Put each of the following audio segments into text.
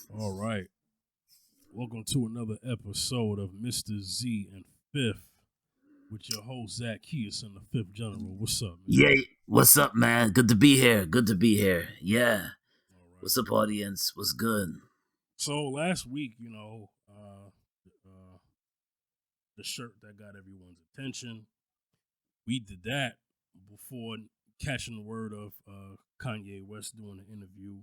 All right. Welcome to another episode of Mr. Z and Fifth with your host, Zach Keys and the Fifth General. What's up, man? Yeah, what's up, man? Good to be here. Good to be here. Yeah. All right. What's up, audience? What's good? So last week, the shirt that got everyone's attention, we did that before catching the word of Kanye West doing an interview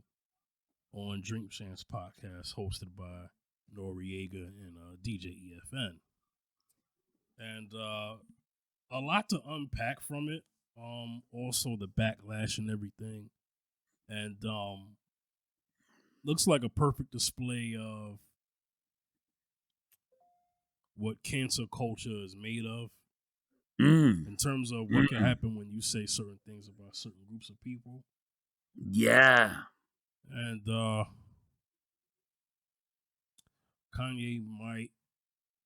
on Drink Champs podcast hosted by Noriega and DJ EFN. And a lot to unpack from it. Also the backlash and everything, and looks like a perfect display of what cancer culture is made of Mm. in terms of what can Mm. happen when you say certain things about certain groups of people. Yeah. And Kanye might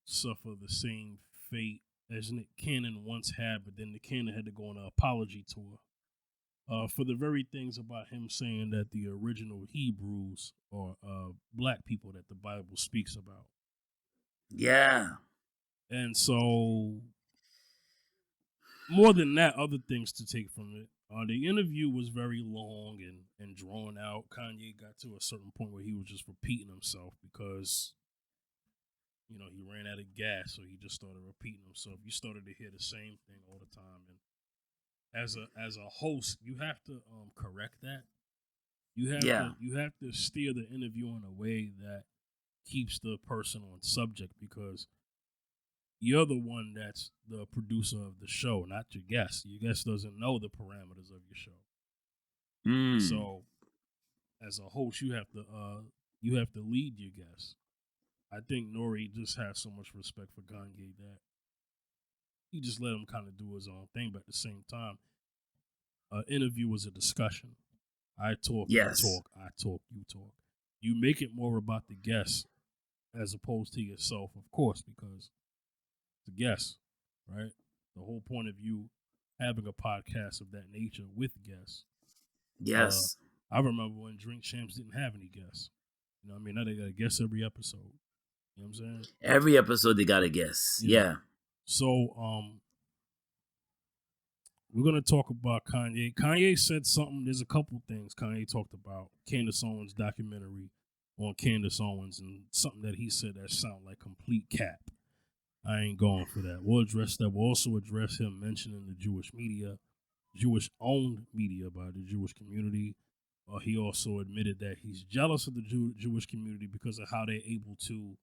suffer the same fate as Nick Cannon once had, but then Nick Cannon had to go on an apology tour for the very things about him saying that the original Hebrews are black people that the Bible speaks about. Yeah. And so, more than that, other things to take from it. The interview was very long and drawn out. Kanye got to a certain point where he was just repeating himself because, he ran out of gas, so he just started repeating himself. You started to hear the same thing all the time. And as a host, you have to correct that. Yeah. You have to steer the interview in a way that keeps the person on subject because you're the one that's the producer of the show, not your guest. Your guest doesn't know the parameters of your show. Mm. So, as a host, you have to lead your guests. I think Nori just has so much respect for Kanye that he just let him kind of do his own thing. But at the same time, an interview was a discussion. I talk, you Yes. talk, I talk, you talk. You make it more about the guest as opposed to yourself, of course, because the guest, right? The whole point of you having a podcast of that nature with guests. Uh, Yes. I remember when Drink Champs didn't have any guests. You know what I mean? Now they got a guest every episode. You know what I'm saying? Every episode they got a guess. Yeah. Yeah. So we're gonna talk about Kanye. Kanye said something. There's a couple things Kanye talked about. Candace Owens documentary on Candace Owens and something that he said that sounded like complete cap. I ain't going for that. We'll address that. We'll also address him mentioning the Jewish media, Jewish-owned media by the Jewish community. He also admitted that he's jealous of the Jewish community because of how they're able to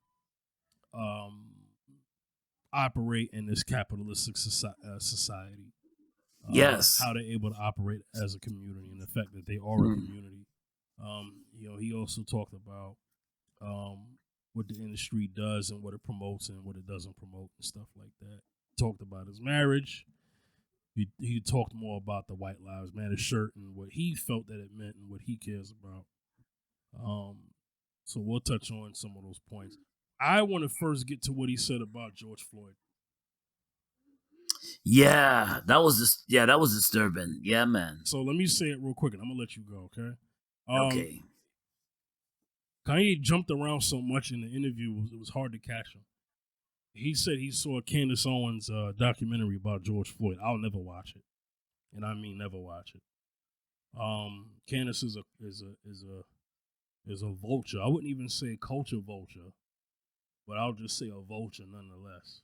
um, operate in this capitalistic society. Yes. How they're able to operate as a community and the fact that they are a Mm. community. He also talked about what the industry does and what it promotes and what it doesn't promote and stuff like that. Talked about his marriage. He talked more about the White Lives Matter shirt and what he felt that it meant and what he cares about. So we'll touch on some of those points. I want to first get to what he said about George Floyd. Yeah. That was disturbing. Yeah, man. So let me say it real quick and I'm gonna let you go, okay? Okay. Kanye jumped around so much in the interview, it was hard to catch him. He said he saw Candace Owens' documentary about George Floyd. I'll never watch it, and I mean never watch it. Candace is a vulture. I wouldn't even say culture vulture, but I'll just say a vulture nonetheless.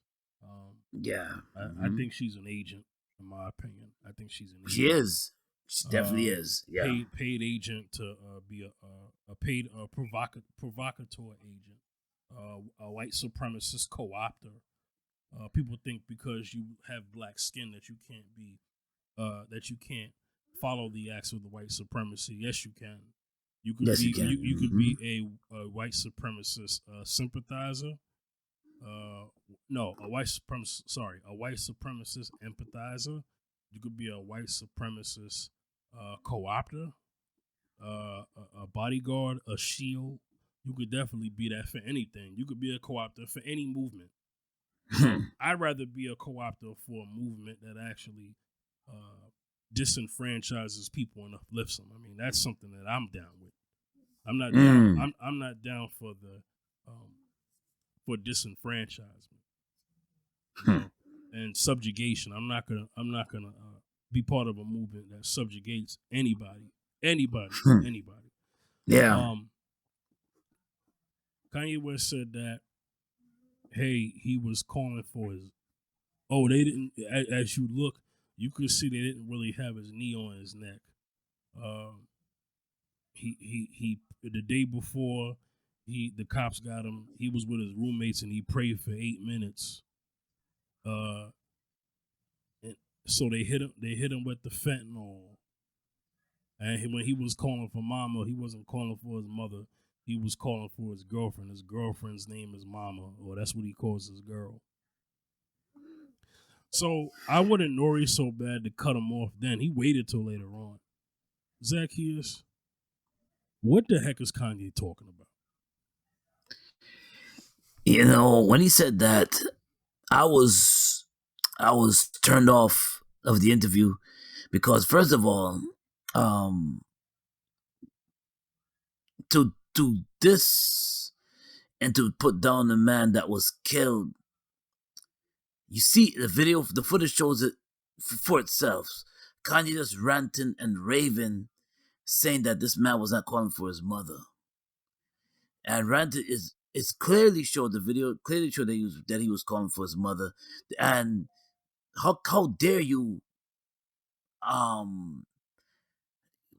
Yeah. I Mhm. think she's an agent, in my opinion. I think she's an She agent. is. She definitely is. Yeah. Paid agent to be a paid provocateur agent, a white supremacist co-opter. People think because you have black skin that you can't be that you can't follow the acts of the white supremacy. Yes, you can. You could Yes, you be can. you could Mhm. be a white supremacist sympathizer. No, a white supremacist. Sorry, a white supremacist empathizer. You could be a white supremacist co-opter, a bodyguard, a shield. You could definitely be that for anything. You could be a co-opter for any movement. I'd rather be a co-opter for a movement that actually disenfranchises people and uplifts them. I mean, that's something that I'm down with. I'm not down. Mm. I'm not down for the for disenfranchisement, you Hmm. know, and subjugation. I'm not gonna be part of a movement that subjugates Hmm. anybody. Yeah. Um, Kanye West said that, hey, he was calling for his. Oh, they didn't. As you look, you could see they didn't really have his knee on his neck. Um, he the day before the cops got him. He was with his roommates and he prayed for 8 minutes. Uh, and so they hit him. They hit him with the fentanyl. And when he was calling for mama, he wasn't calling for his mother. He was calling for his girlfriend. His girlfriend's name is Mama, or that's what he calls his girl. So I wouldn't Nori so bad to cut him off then. He waited till later on. Zacchaeus, what the heck is Kanye talking about? You know, when he said that, I was I was turned off of the interview because first of all, um, to this and to put down the man that was killed. You see the video, the footage shows it for itself. Kanye just ranting and raving, saying that this man was not calling for his mother. And ranting is clearly showed the video clearly showed that he was calling for his mother. And how dare you um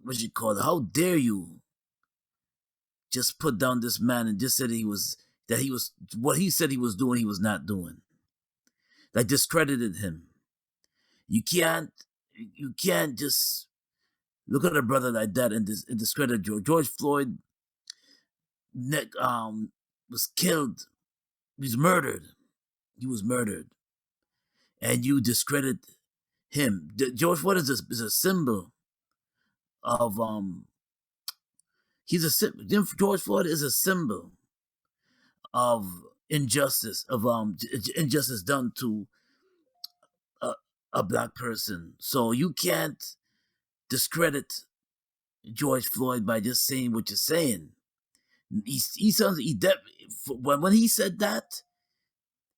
what you call it? How dare you just put down this man and just said that he was what he said he was doing, he was not doing. Like discredited him. You can't you can't just look at a brother like that and discredit George Floyd. Neck was killed. He was murdered. He was murdered, and you discredit him. George Floyd is a symbol of George Floyd is a symbol of injustice of injustice done to a, a black person. So you can't discredit George Floyd by just saying what you're saying. He sounds when he said that,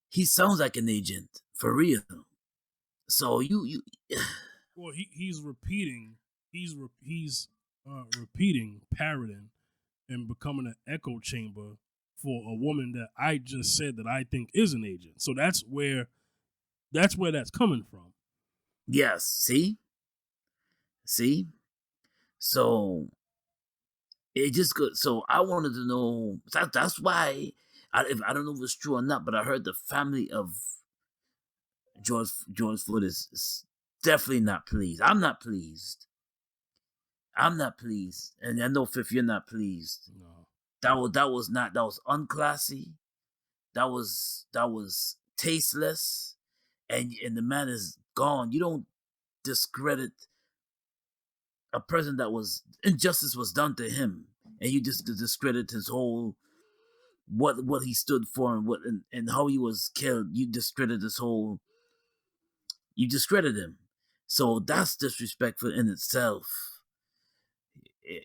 he sounds like an agent for real. So you Well, he's repeating, repeating, parroting, and becoming an echo chamber for a woman that I just said that I think is an agent. So that's coming from. yes, see. So it just good. So I wanted to know. That's why I don't know if it's true or not, but I heard the family of George Floyd is definitely not pleased. I'm not pleased. I'm not pleased, and I know Fifth, you're not pleased. No. That was unclassy. That was tasteless, and the man is gone. You don't discredit a person that was injustice was done to him, and you just discredit his whole what he stood for and and how he was killed. You discredit his whole. You discredit him. So that's disrespectful in itself.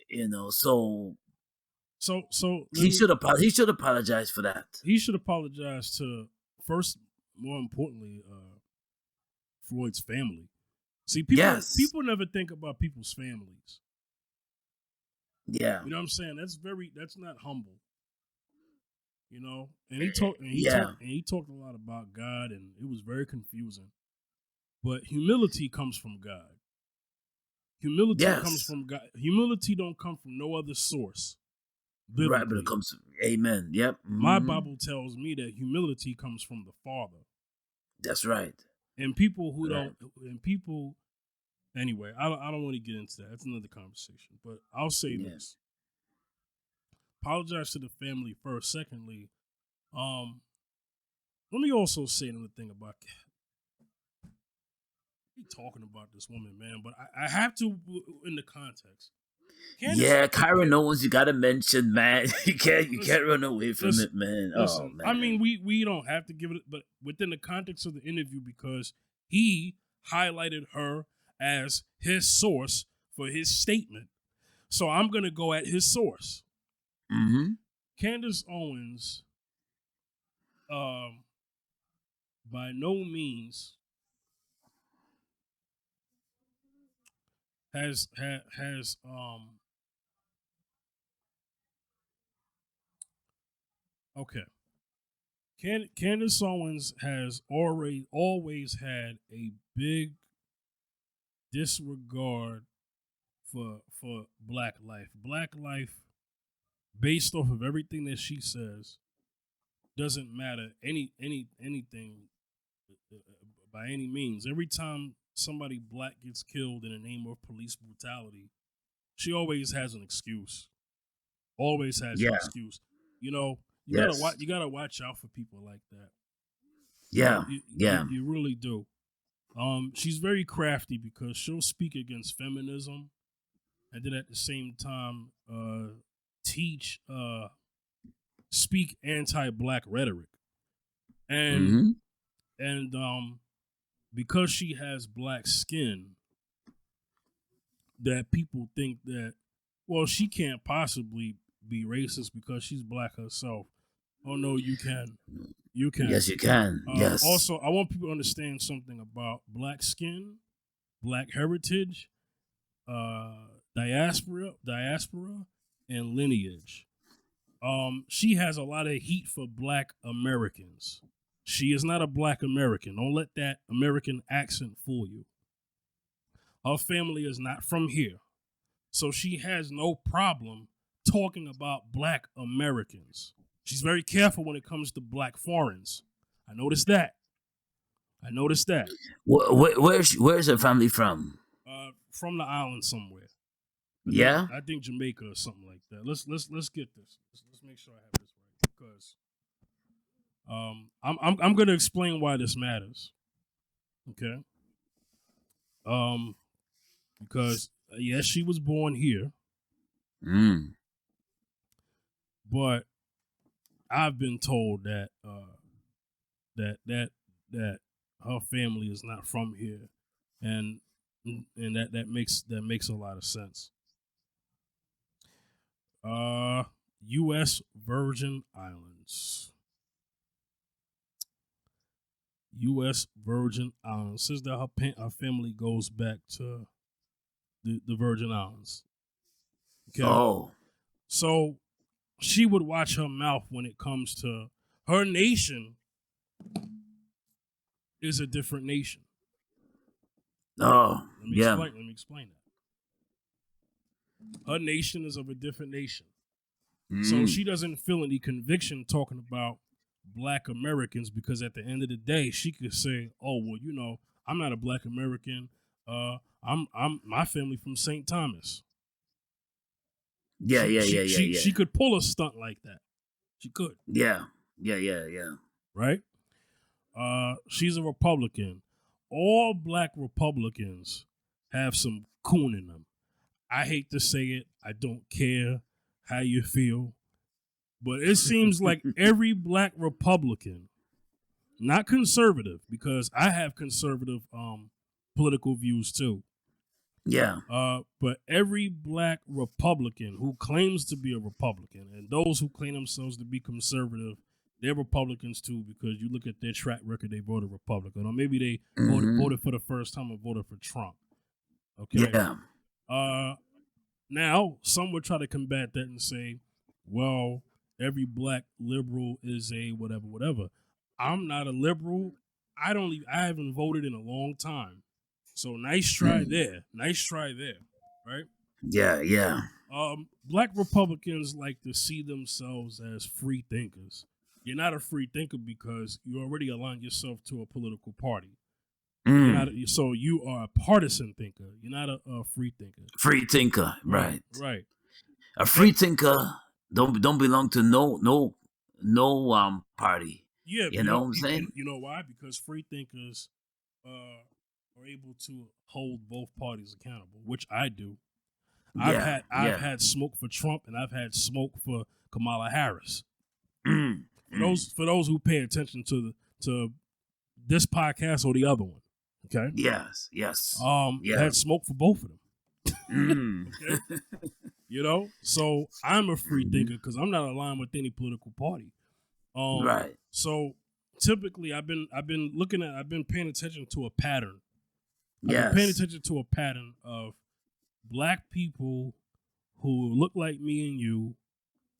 You know. So So let me. he should apologize for that. He should apologize to first, more importantly, Floyd's family. See, Yes. people never think about people's families. Yeah. You know what I'm saying? That's not humble. You know, and Yeah. he talked a lot about God, and it was very confusing. But humility comes from God. Humility comes Yes. from God. Humility don't come from no other source Right, but it biblically. comes to amen. Yep. My Hmm. Bible tells me that humility comes from the Father. That's right. And people who Right. don't, and people, anyway, I don't want to get into that. That's another conversation. But I'll say Yeah. this: apologize to the family first. Secondly, um, let me also say another thing about keep talking about this woman, man. But I have to in the context. Candace, Yeah, Kyron Owens, you gotta mention, man. You listen, can't run away from listen, it, man. Oh listen. I mean, man. we don't have to give it, but within the context of the interview, because he highlighted her as his source for his statement. So I'm gonna go at his source. Mm-hmm. Candace Owens, um, by no means has okay. Candace Owens has already always had a big disregard for black life. Black life, based off of everything that she says, doesn't matter anything by any means. Every time somebody black gets killed in the name of police brutality, she always has an excuse. Always has an Yeah. excuse. You know, Yes. you gotta watch out for people like that. Yeah. You, Yeah. you really do. She's very crafty because she'll speak against feminism and then at the same time teach speak anti-black rhetoric. And Mm-hmm. and because she has black skin, that people think that, well, she can't possibly be racist because she's black herself. Oh no, you can. You can. Yes, you can. Yes. Also, I want people to understand something about black skin, black heritage, diaspora, and lineage. She has a lot of heat for black Americans. She is not a black American. Don't let that American accent fool you. Her family is not from here. So she has no problem talking about black Americans. She's very careful when it comes to black foreigners. I noticed that. I noticed that. Where's her family from? From the island somewhere. Yeah. I think Jamaica or something like that. Let's get this. Let's make sure I have this right because I'm gonna explain why this matters. Okay. Um, because yes, she was born here, Mm. but I've been told that that that that her family is not from here, and that makes a lot of sense. Uh, U.S. Virgin Islands. U.S. Virgin Islands says that her family goes back to the Virgin Islands. Okay, Oh. so she would watch her mouth when it comes to her nation is a different nation. Oh. Yeah. Let me explain that. Her nation is of a different nation. So Mm. she doesn't feel any conviction talking about black Americans because at the end of the day, she could say, "Oh, well, you know, I'm not a black American. I'm my family from St. Thomas." Yeah. Yeah. Yeah. Yeah. Yeah. She could pull a stunt like that. She could, Yeah. Yeah. Yeah. Yeah. right? She's a Republican. All black Republicans have some coon in them. I hate to say it. I don't care how you feel, but it seems like every black Republican, not conservative, because I have conservative political views too. Yeah. But every black Republican who claims to be a Republican and those who claim themselves to be conservative, they're Republicans too, because you look at their track record, they voted Republican. Or maybe they Mm-hmm. voted for the first time or voted for Trump. Okay. Yeah. Uh Now some would try to combat that and say, well, every black liberal is a whatever, whatever. I'm not a liberal. I haven't voted in a long time. So nice try Mm. there. Nice try there. Right? Yeah. Yeah. Black Republicans like to see themselves as free thinkers. You're not a free thinker because you already align yourself to a political party. You're not Mm. so you are a partisan thinker. You're not a free thinker. Free thinker. Right, Right. right. A And free thinker don't belong to no party. yeah, You know what I'm saying? you know why? Because free thinkers are able to hold both parties accountable, which I do. Yeah. I've Yeah. had smoke for Trump and I've had smoke for Kamala Harris. Mm. Mm. For those who pay attention to this podcast or the other one, okay. Yes. Yes. I Yeah. had smoke for both of them. Mm. Okay, You know, so I'm a free Mhm. thinker because I'm not aligned with any political party. Right. So typically, I've been I've been paying attention to a pattern. I've been paying Yes. attention to a pattern of black people who look like me and you,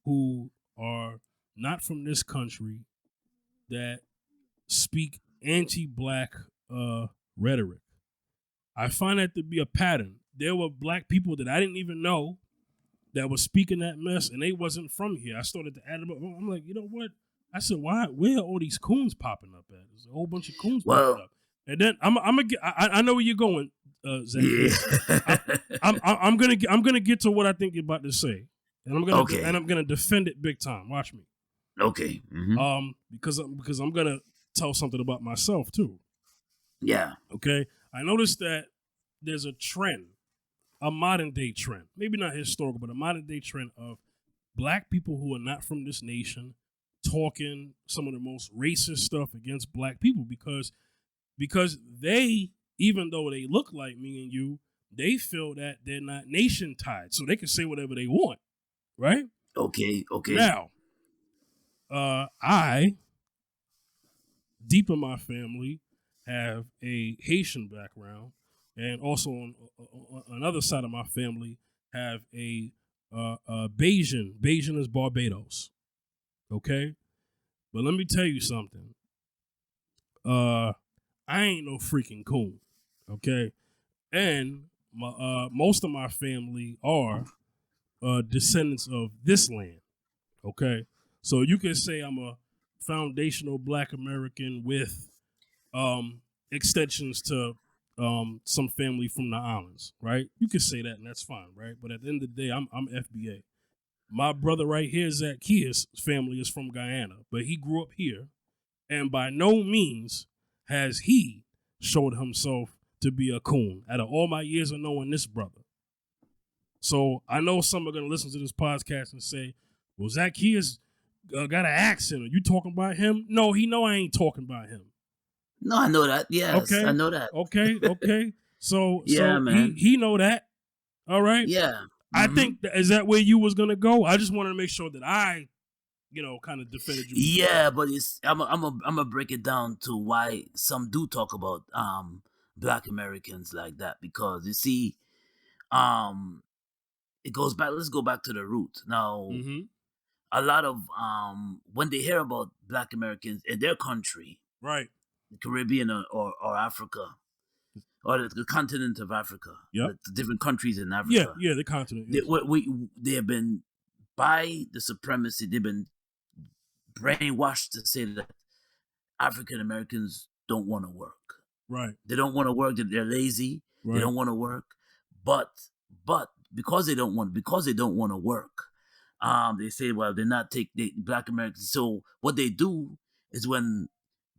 who are not from this country, that speak anti-black rhetoric. I find that to be a pattern. There were black people that I didn't even know that was speaking that mess, and they wasn't from here. I started to add them up. I'm like, you know what? I said, why? Where are all these coons popping up at? There's a whole bunch of coons popping Well, up, and then I'm gonna get. I know where you're going, yeah. Zacchaeus. I'm gonna get to what I think you're about to say, and Okay. I'm gonna defend it big time. Watch me, Okay. Hmm. because I'm gonna tell something about myself too. Yeah. Okay, I noticed that there's a trend, a modern day trend, maybe not historical, but a modern day trend of black people who are not from this nation talking some of the most racist stuff against black people because they, even though they look like me and you, they feel that they're not nation tied, so they can say whatever they want, right? Okay. Okay. Now, I, deep in my family, have a Haitian background, and also on another side of my family have a Bayesian. Bayesian is Barbados. Okay, but let me tell you something. I ain't no freaking coon. Okay, and most of my family are descendants of this land. Okay, so you can say I'm a foundational Black American with extensions to some family from the islands, right? You can say that, and that's fine, right? But at the end of the day, I'm FBA. My brother right here, Zacchaeus' family is from Guyana, but he grew up here, and by no means has he showed himself to be a coon. Out of all my years of knowing this brother, so I know some are gonna listen to this podcast and say, "Well, Zacchaeus got an accent. Are you talking about him?" No, he know I ain't talking about him. No, I know that. Yes, I Okay, know that. okay. So Yeah, man. he know that. All right. Yeah. I Hmm. think is that where you was gonna go. I just wanted to make sure that I, kind of defended you before Yeah, that. but it's I'm gonna break it down to why some do talk about black Americans like that, because you see, um it goes back. Let's go back to the root. Now, Mm-hmm. a lot of when they hear about black Americans in their country, Right. the Caribbean, or Africa, or the continent of Africa, Yep. the different countries in Yeah. Africa, Yeah. The continent. they, Yes. they have been, by the supremacy, they've been brainwashed to say that African Americans don't want to work. Right. They don't want to work. They're lazy. They Right. don't want to work. But because they don't want to work, they say, well, they're not black Americans. So what they do is when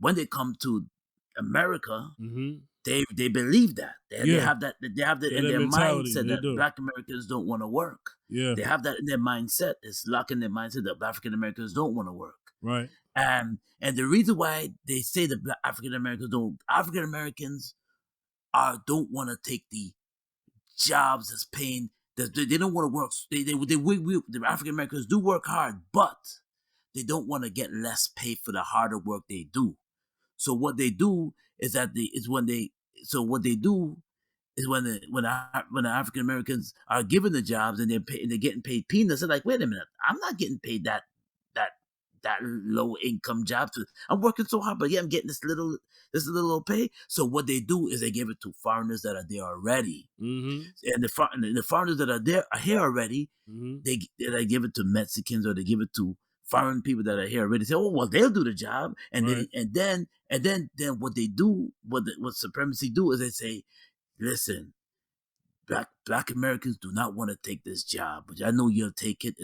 they come to America, Mm-hmm. they believe that they Yeah. have that they have that Yeah. in That their mentality. mindset They that do. black Americans don't want to work. Yeah. They have that in their mindset. It's locked in their mindset that African Americans don't want to work. Right. And the reason why they say that African Americans are don't want to take the jobs that's paying, that they don't want to work. The African Americans do work hard, but they don't want to get less pay for the harder work they do. So what they do is that they is when they so what they do is when the African Americans are given the jobs and they're getting paid peanuts. They're like, wait a minute, I'm not getting paid that that low income job. I'm working so hard, but yeah, I'm getting this little pay. So what they do is they give it to foreigners that are there already, Mm-hmm. and the foreigners that are here already, Mm-hmm. they give it to Mexicans, or they give it to foreign people that are here already. Say, oh well, they'll do the job, and Right. then what they do, what supremacy do is they say, listen, black Americans do not want to take this job, but I know you'll take it.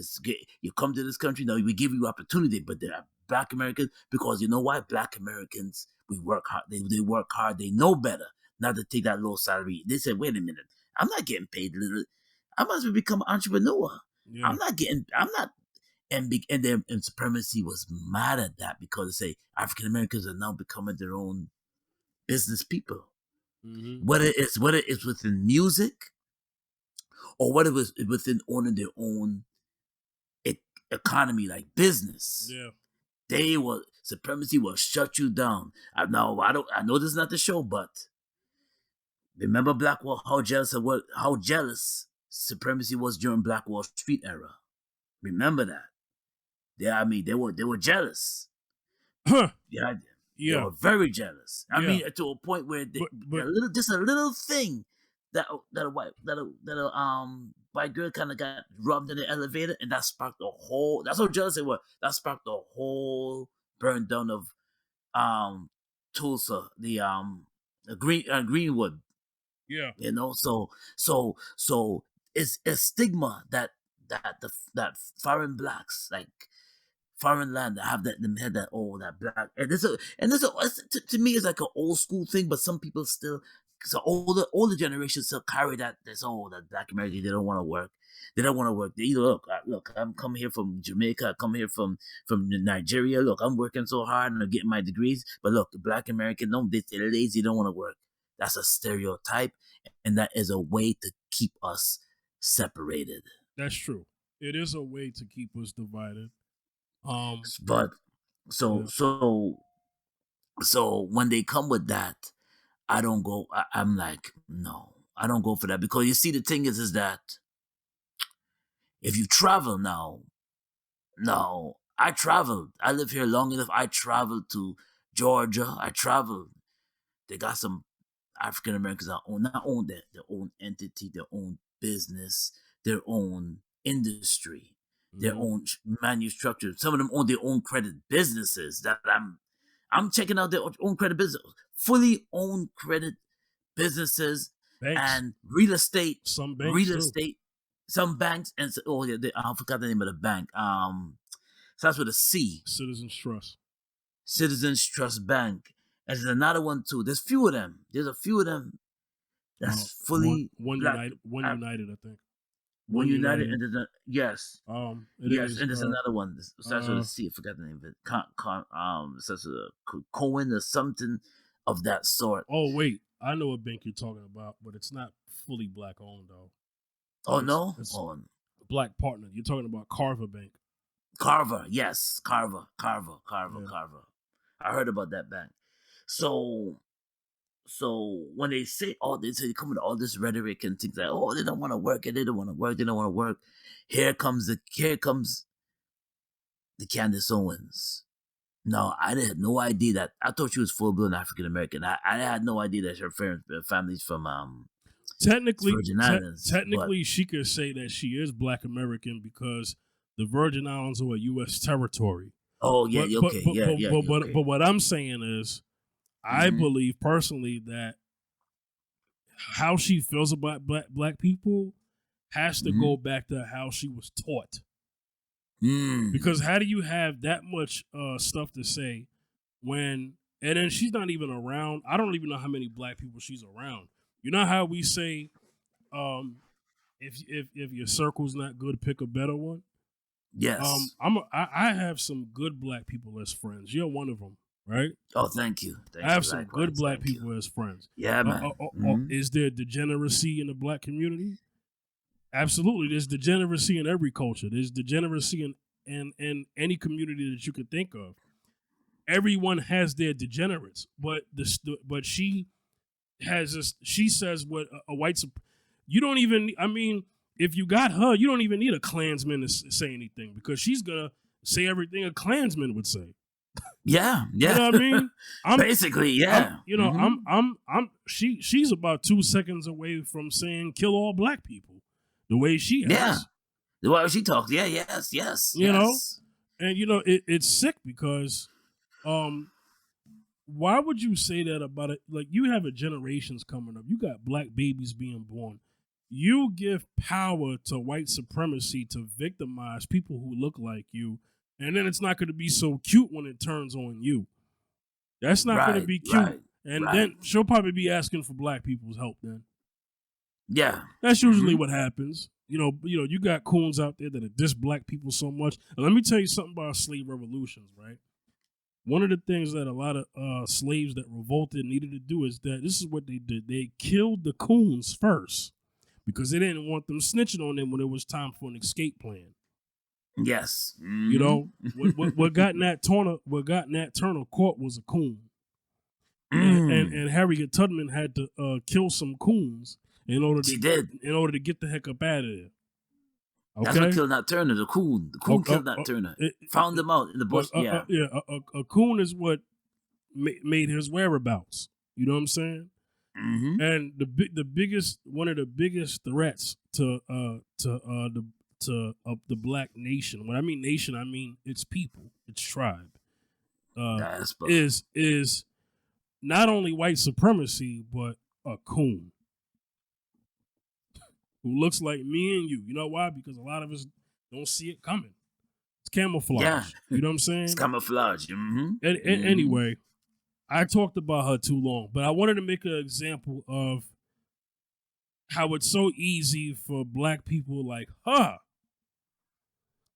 You come to this country now. We give you opportunity, but there are black Americans, because you know why? Black Americans, we work hard. They work hard. They know better not to take that low salary. They said, wait a minute, I'm not getting paid little. I must become an entrepreneur. Yeah. I'm not. And supremacy was mad at that, because they say African Americans are now becoming their own business people. Mm-hmm. Whether it's within music, or what it was within owning their own e- economy, like business. Yeah. They will supremacy will shut you down. I know this is not the show, but remember Black Wall how jealous supremacy was during Black Wall Street era. Remember that. They were jealous. Huh. Yeah, they Yeah. were very jealous. I Yeah. mean, to a point where But just a little thing that a white girl kind of got rubbed in the elevator, and that sparked the whole. That's how jealous they were. That sparked the whole burn down of um Tulsa, the Greenwood. yeah. You know, so it's a stigma that foreign blacks, like foreign land, that have that them had that, oh, that black, and to me it's like an old school thing, but some people still, so older generations still carry that, oh, that Black American, they don't want to work. They don't want to work. They either look, I'm coming here from Jamaica, I come here from Nigeria. Look, I'm working so hard and I'm getting my degrees, but look, the Black American, no, they're lazy, don't want to work. That's a stereotype, and that is a way to keep us separated. That's true. It is a way to keep us divided. But so Yeah. so so when they come with that, I don't go. I'm like, no, I don't go for that, because you see, the thing is that if you travel now, no, I traveled. I live here long enough. I traveled to Georgia. I traveled. They got some African Americans that own, not own their own entity, their own business, their own industry, their Hmm. own manufacturer. Some of them own their own credit businesses. That I'm checking out their own credit business, fully owned credit businesses, Banks. and real estate, Some banks real too. estate. Some banks, and oh yeah, I forgot the name of the bank. Starts with a C. Citizens Trust. Citizens Trust Bank. And there's another one too. There's few of them. There's a few of them that's One fully one black. United. One Uh, United. I think. One One United, United. and yes, It yes, is. and there's another one that starts with a Uh. C. I forgot the name of it. Starts with a Cohen or something of that sort. Oh wait, I know what bank you're talking about, but it's not fully black owned though. Oh It's no, it's oh, a black partner. You're talking about Carver Bank. Carver, yes, Carver, Yeah. Carver. I heard about that bank. So when they say all this, they come with all this rhetoric and things like, oh, they don't want to work, and they don't want to work, they don't want to work. Here comes the Candace Owens. No, I had no idea that. I thought she was full blown African American. I had no idea that her family's from Technically, Virgin Islands. But technically, she could say that she is Black American because the Virgin Islands are a U.S. territory. oh yeah, But but okay, but yeah, but yeah, but but, okay. but what I'm saying is, I Mm-hmm. believe personally that how she feels about black people has to Mm-hmm. go back to how she was taught. Mm. Because how do you have that much stuff to say when, and then she's not even around? I don't even know how many black people she's around. You know how we say, um, if your circle's not good, pick a better one. Yes. I have some good black people as friends. You're one of them, right? Oh, thank you, I have some good likewise, black thank you. people as friends. Yeah, man. Mm-hmm. Is there degeneracy in the black community? Absolutely. There's degeneracy in every culture. There's degeneracy in any community that you could think of. Everyone has their degenerates, but she has this. She says what a white. You don't even. I mean, if you got her, you don't even need a Klansman to say anything because she's gonna say everything a Klansman would say. Yeah, You yeah. know what I mean? Basically, yeah. Mm-hmm. She's about 2 seconds away from saying kill all black people, the way she Yeah. acts. Well, she talks. Yeah, yes, yes, You know, yes. and it's sick because, why would you say that about it? Like you have a generations coming up, you got black babies being born. You give power to white supremacy to victimize people who look like you, and then it's not going to be so cute when it turns on you. That's not going to Right, be cute. right, And right. then she'll probably be asking for black people's help then. Yeah. That's usually Mm-hmm. what happens. You got coons out there that are diss black people so much. And let me tell you something about slave revolutions, right? One of the things that a lot of slaves that revolted needed to do is that this is what they did. They killed the coons first because they didn't want them snitching on them when it was time for an escape plan. Yes. Mm-hmm. You know, what got Nat Turner caught was a coon. And Harriet Tubman had to kill some coons in order to get the heck up out of there. Okay? That's what killed Nat Turner. The coon killed Nat Turner. Found them out in the bush. A coon is what made his whereabouts. You know what I'm saying? Mm-hmm. And one of the biggest threats to the black nation. When I mean nation, I mean its people, its tribe. Is not only white supremacy, but a coon who looks like me and you. You know why? Because a lot of us don't see it coming. It's camouflage. Yeah. You know what I'm saying? It's camouflage. Mm-hmm. Anyway, I talked about her too long, but I wanted to make an example of how it's so easy for black people like her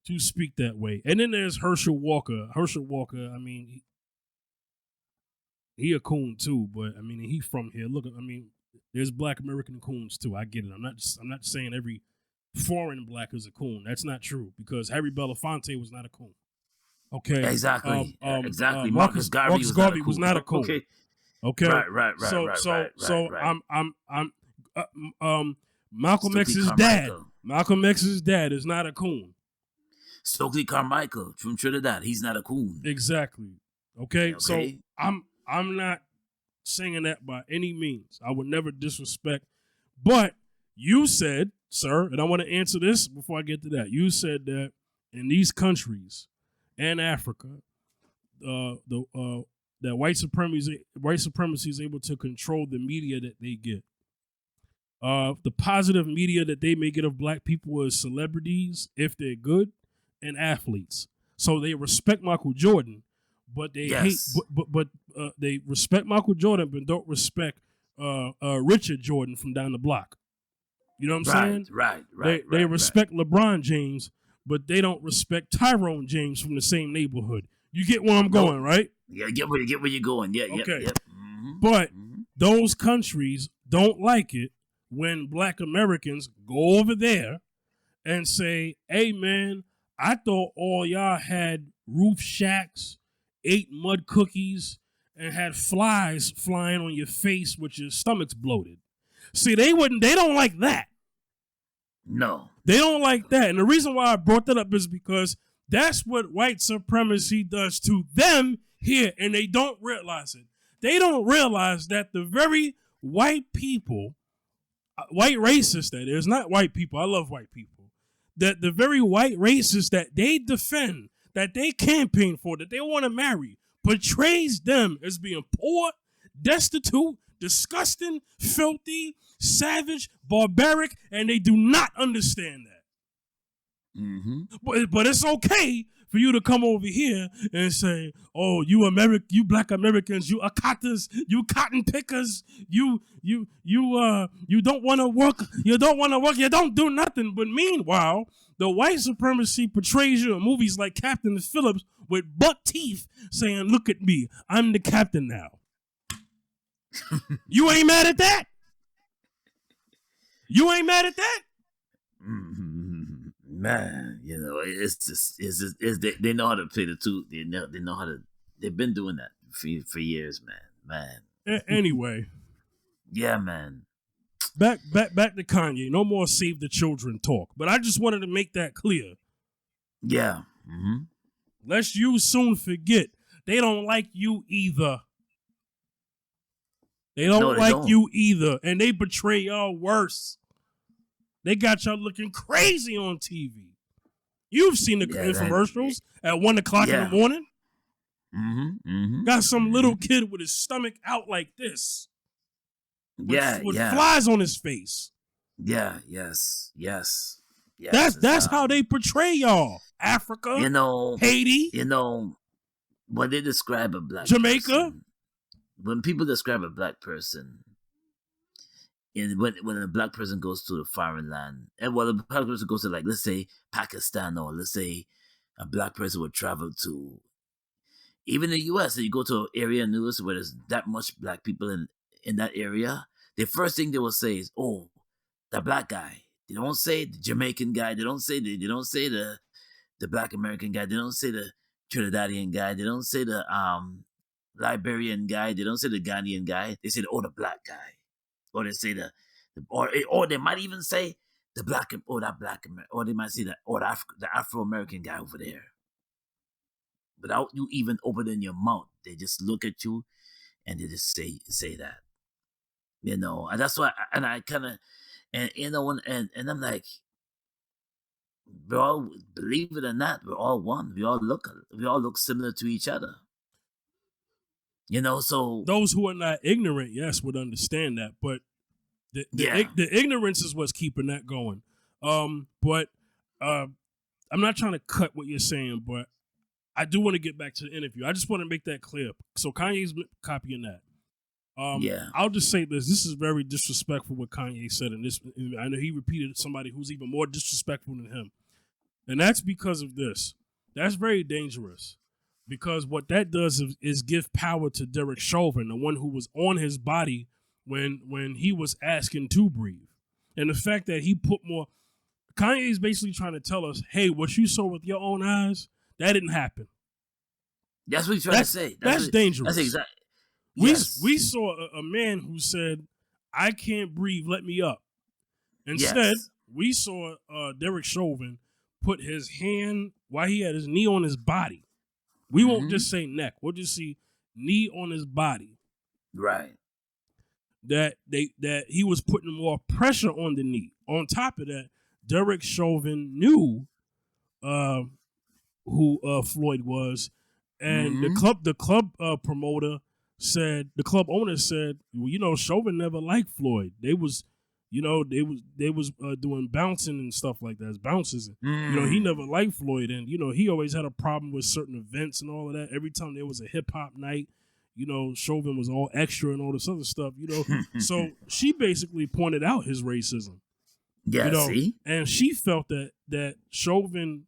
to speak that way. And then there's Herschel Walker. Herschel Walker, I mean, he a coon too, but I mean, he from here. Look, I mean, there's black American coons too. I get it. I'm not saying every foreign black is a coon. That's not true, because Harry Belafonte was not a coon. Okay. Exactly. Exactly. Marcus Garvey was not a coon. Okay. Okay. Right. So Malcolm X's dad. Malcolm X's dad is not a coon. Stokely Carmichael from Trinidad. He's not a coon. Exactly. Okay. So I'm not saying that by any means. I would never disrespect. But you said, sir, and I want to answer this before I get to that. You said that in these countries and Africa, that white supremacy is able to control the media that they get. The positive media that they may get of black people is celebrities, if they're good, and athletes. So they respect Michael Jordan, but they hate. But they respect Michael Jordan, but don't respect Richard Jordan from down the block. You know what I'm saying? Right. They respect LeBron James, but they don't respect Tyrone James from the same neighborhood. You get where I'm going, right? Yeah, get where you're going. Yeah, okay. Yep. Mm-hmm. But those countries don't like it when black Americans go over there and say, "Hey, man, I thought all y'all had roof shacks, ate mud cookies, and had flies flying on your face with your stomachs bloated." See, they don't like that. No. They don't like that. And the reason why I brought that up is because that's what white supremacy does to them here, and they don't realize it. They don't realize that the very white people, white racists that is, not white people, I love white people, that the very white racists that they defend, that they campaign for, that they want to marry, portrays them as being poor, destitute, disgusting, filthy, savage, barbaric, and they do not understand that. Mm-hmm. But it's okay for you to come over here and say, "Oh, you black Americans, you akatas, you cotton pickers, you don't want to work, you don't do nothing." But meanwhile, the white supremacy portrays you in movies like Captain Phillips with buck teeth saying, "Look at me, I'm the captain now." You ain't mad at that? You ain't mad at that? Man, you know, they know how to play the two. They know how to. They've been doing that for years, man. Anyway, yeah, man. Back to Kanye. No more save the children talk. But I just wanted to make that clear. Yeah. Lest you soon forget, they don't like you either. They don't you either, and they betray y'all worse. They got y'all looking crazy on TV. You've seen the infomercials at 1 o'clock in the morning. Got some little kid with his stomach out like this. With flies on his face. Yes. That's how they portray y'all. Africa, Haiti, when they describe a black Jamaica. person, when people describe a black person, and when a black person goes to a foreign land, and when a black person goes to, like, let's say Pakistan, or let's say a black person would travel to even the US, and you go to an area in the US where there's that much black people in that area, the first thing they will say is, "Oh, the black guy. They don't say the Jamaican guy. They don't say the black American guy. They don't say the Trinidadian guy. They don't say the Liberian guy. They don't say the Ghanaian guy. They say the black guy, or they say or they might even say the black or that black American, or they might say the Afro American guy over there. Without you even opening your mouth, they just look at you and they just say that. And that's why, and I kind of, and and I'm like, we're all, believe it or not, we're all one. We all look similar to each other. So Those who are not ignorant, yes, would understand that, but yeah, the ignorance is what's keeping that going. But I'm not trying to cut what you're saying, but I do want to get back to the interview. I just want to make that clear. So Kanye's copying that. yeah, I'll just say this: this is very disrespectful what Kanye said, and this I know he repeated somebody who's even more disrespectful than him, and that's because of this. That's very dangerous because what that does is give power to Derek Chauvin, the one who was on his body when he was asking to breathe, and the fact that he put more. Kanye is basically trying to tell us, hey, what you saw with your own eyes, that didn't happen. that's what he's trying to say. That's dangerous. That's exactly. We saw a man who said, I can't breathe, let me up. Instead, Yes. we saw Derek Chauvin put his hand while he had his knee on his body. We won't just say neck. We'll just see knee on his body. Right. That he was putting more pressure on the knee. On top of that, Derek Chauvin knew who Floyd was, and the club promoter said, the club owner said, well, Chauvin never liked Floyd. They was doing bouncing and stuff like that, bounces. He never liked Floyd, and he always had a problem with certain events and all of that. Every time there was a hip hop night, Chauvin was all extra and all this other stuff. So she basically pointed out his racism. Yeah. See. And she felt that Chauvin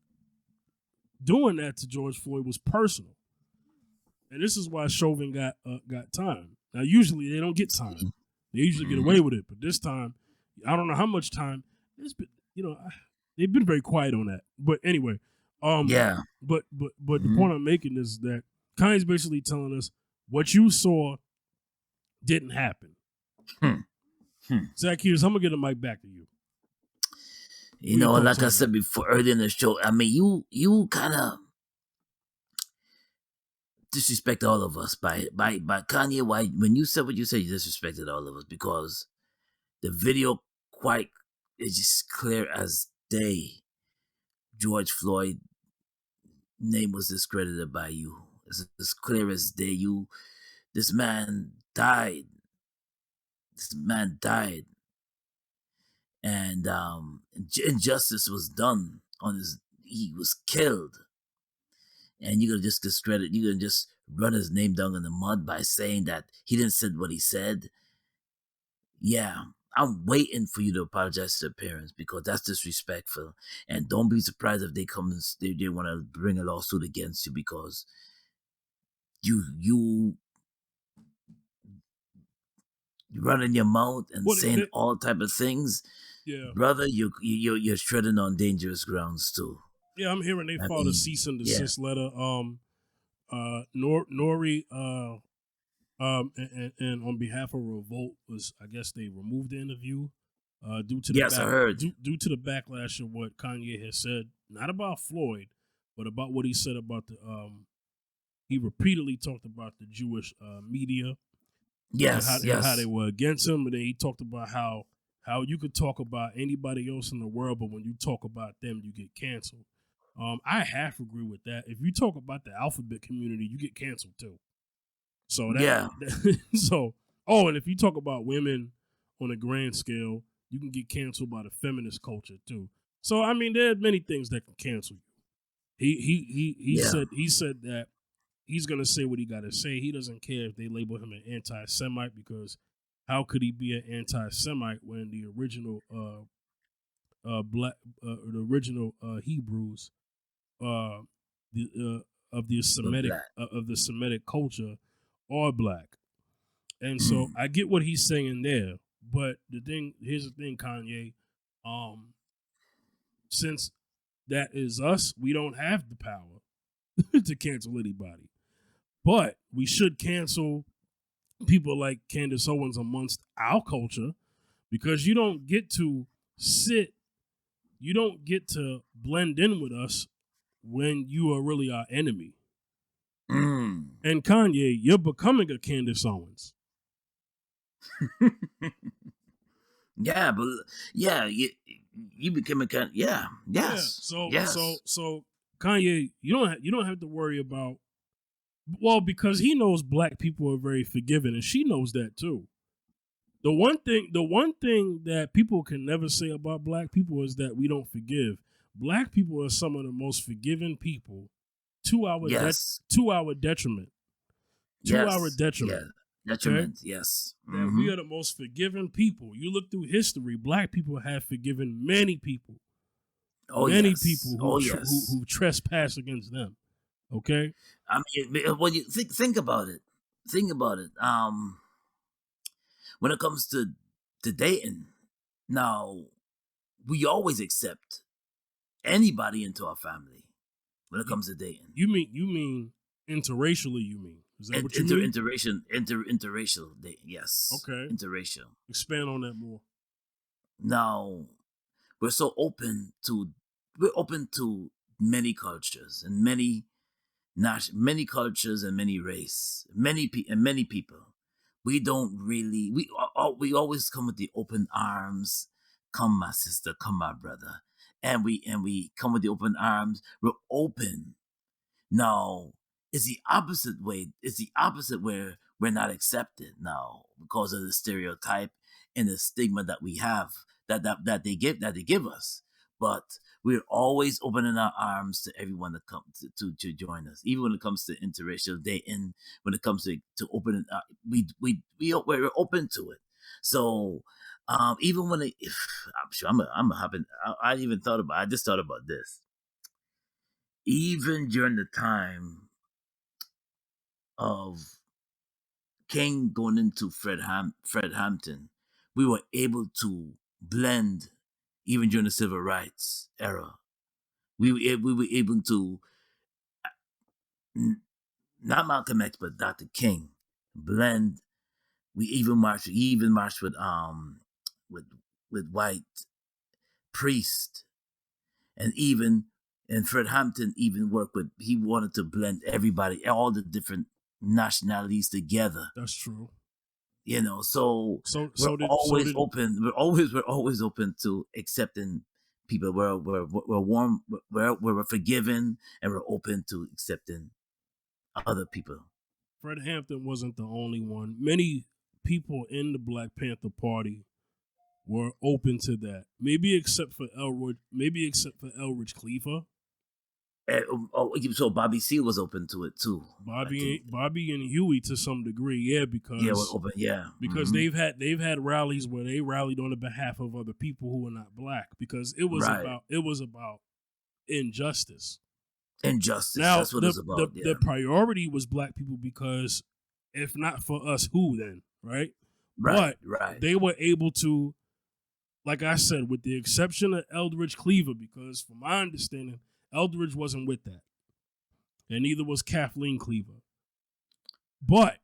doing that to George Floyd was personal, and this is why Chauvin got time. Now, usually they don't get time; they usually get away with it. But this time, I don't know how much time. It's been, they've been very quiet on that. But anyway, Yeah. But the point I'm making is that Kanye's basically telling us what you saw didn't happen. Zacchaeus, I'm gonna get the mic back to you. Like I said before earlier in the show, I mean, you kind of disrespect all of us by Kanye. Why, when you said what you said, you disrespected all of us because the video is just clear as day. George Floyd name was discredited by you. It's clear as day. This man died. This man died. And injustice was done on he was killed. And you're gonna just discredit, you're gonna just run his name down in the mud by saying that he didn't say what he said. Yeah, I'm waiting for you to apologize to the parents because that's disrespectful. And don't be surprised if they come and they want to bring a lawsuit against you because you running your mouth and saying all type of things. Yeah, brother, you're treading on dangerous grounds too. Yeah, I'm hearing they filed a cease and desist letter. Nori, and on behalf of Revolt, I guess they removed the interview due to I heard due to the backlash of what Kanye has said, not about Floyd, but about what he said about the. He repeatedly talked about the Jewish media. Yes, and how they were against him, and then he talked about how you could talk about anybody else in the world, but when you talk about them, you get canceled. I half agree with that. If you talk about the alphabet community, you get canceled too. So and if you talk about women on a grand scale, you can get canceled by the feminist culture too. So I mean, there are many things that can cancel you. He said that he's gonna say what he gotta say. He doesn't care if they label him an anti-Semite because how could he be an anti-Semite when the original the original Hebrews of the Semitic culture are black, and so I get what he's saying there, But here's the thing, Kanye. Since that is us, we don't have the power to cancel anybody. But we should cancel people like Candace Owens amongst our culture, because you don't get to blend in with us when you are really our enemy. And Kanye, you're becoming a Candace Owens. Yeah, but yeah, you became a kind. Yeah, yes, So Kanye, you don't have to worry about. Well, because he knows black people are very forgiving, and she knows that too. The one thing that people can never say about black people is that we don't forgive. Black people are some of the most forgiving people to our yes, to our detriment. To our yes, detriment. yeah, Okay? detriment. Yes, That we are the most forgiving people. You look through history, black people have forgiven many people. Oh Many yes, people oh yes. who trespass against them. Okay? I mean, when you think about it, think about it. When it comes to dating, now we always accept anybody into our family when it comes to dating. You mean interracially, you mean. Is that what you mean? Interracial dating, yes. Okay. Interracial. Expand on that more. Now, we're open to many cultures and many cultures and many race, many people. We don't really we always come with the open arms. Come, my sister, come, my brother, and we come with the open arms. We're open. Now, it's the opposite way. It's the opposite where we're not accepted now because of the stereotype and the stigma that we have that they give us. But we're always opening our arms to everyone that comes to join us, even when it comes to interracial dating. When it comes to opening, we're open to it. So even when I'm sure I'm happen. I even thought about. I just thought about this. Even during the time of King going into Fred Hampton, we were able to blend even during the civil rights era. We were able to not Malcolm X but Dr. King blend. We even marched. We even marched with white priest, and even and Fred Hampton even worked with. He wanted to blend everybody, all the different nationalities together. That's true. So we're always open. We're always open to accepting people. We're warm. We're forgiving, and we're open to accepting other people. Fred Hampton wasn't the only one. Many people in the Black Panther Party were open to that. Maybe except for Elridge Cleaver. So Bobby Seale was open to it too. Bobby and Huey to some degree, yeah, because we're open, yeah, because they've had rallies where they rallied on the behalf of other people who were not black, because it was about injustice. Injustice. Now, that's what it's about. The priority was black people, because if not for us, who then, right? Right, but right. They were able to, like I said, with the exception of Eldridge Cleaver, because from my understanding, Eldridge wasn't with that, and neither was Kathleen Cleaver. But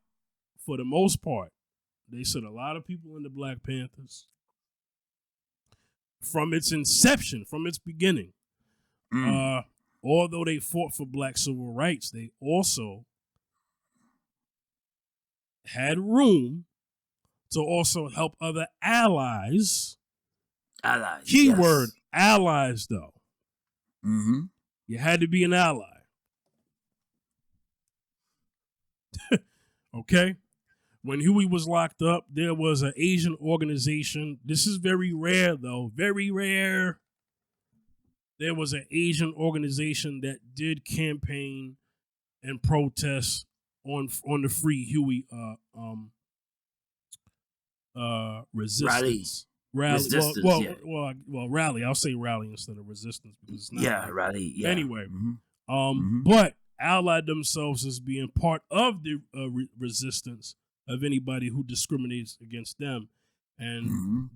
for the most part, they said a lot of people in the Black Panthers, from its inception, from its beginning, although they fought for black civil rights, they also had room to also help other allies. Keyword, yes. Allies, though. Mm-hmm. You had to be an ally. Okay? When Huey was locked up, there was an Asian organization. This is very rare, though. Very rare. There was an Asian organization that did campaign and protest on the Free Huey resistance. Rally. Resistance, well, rally. I'll say rally instead of resistance, because it's not rally. Yeah. Anyway, but allied themselves as being part of the resistance of anybody who discriminates against them, and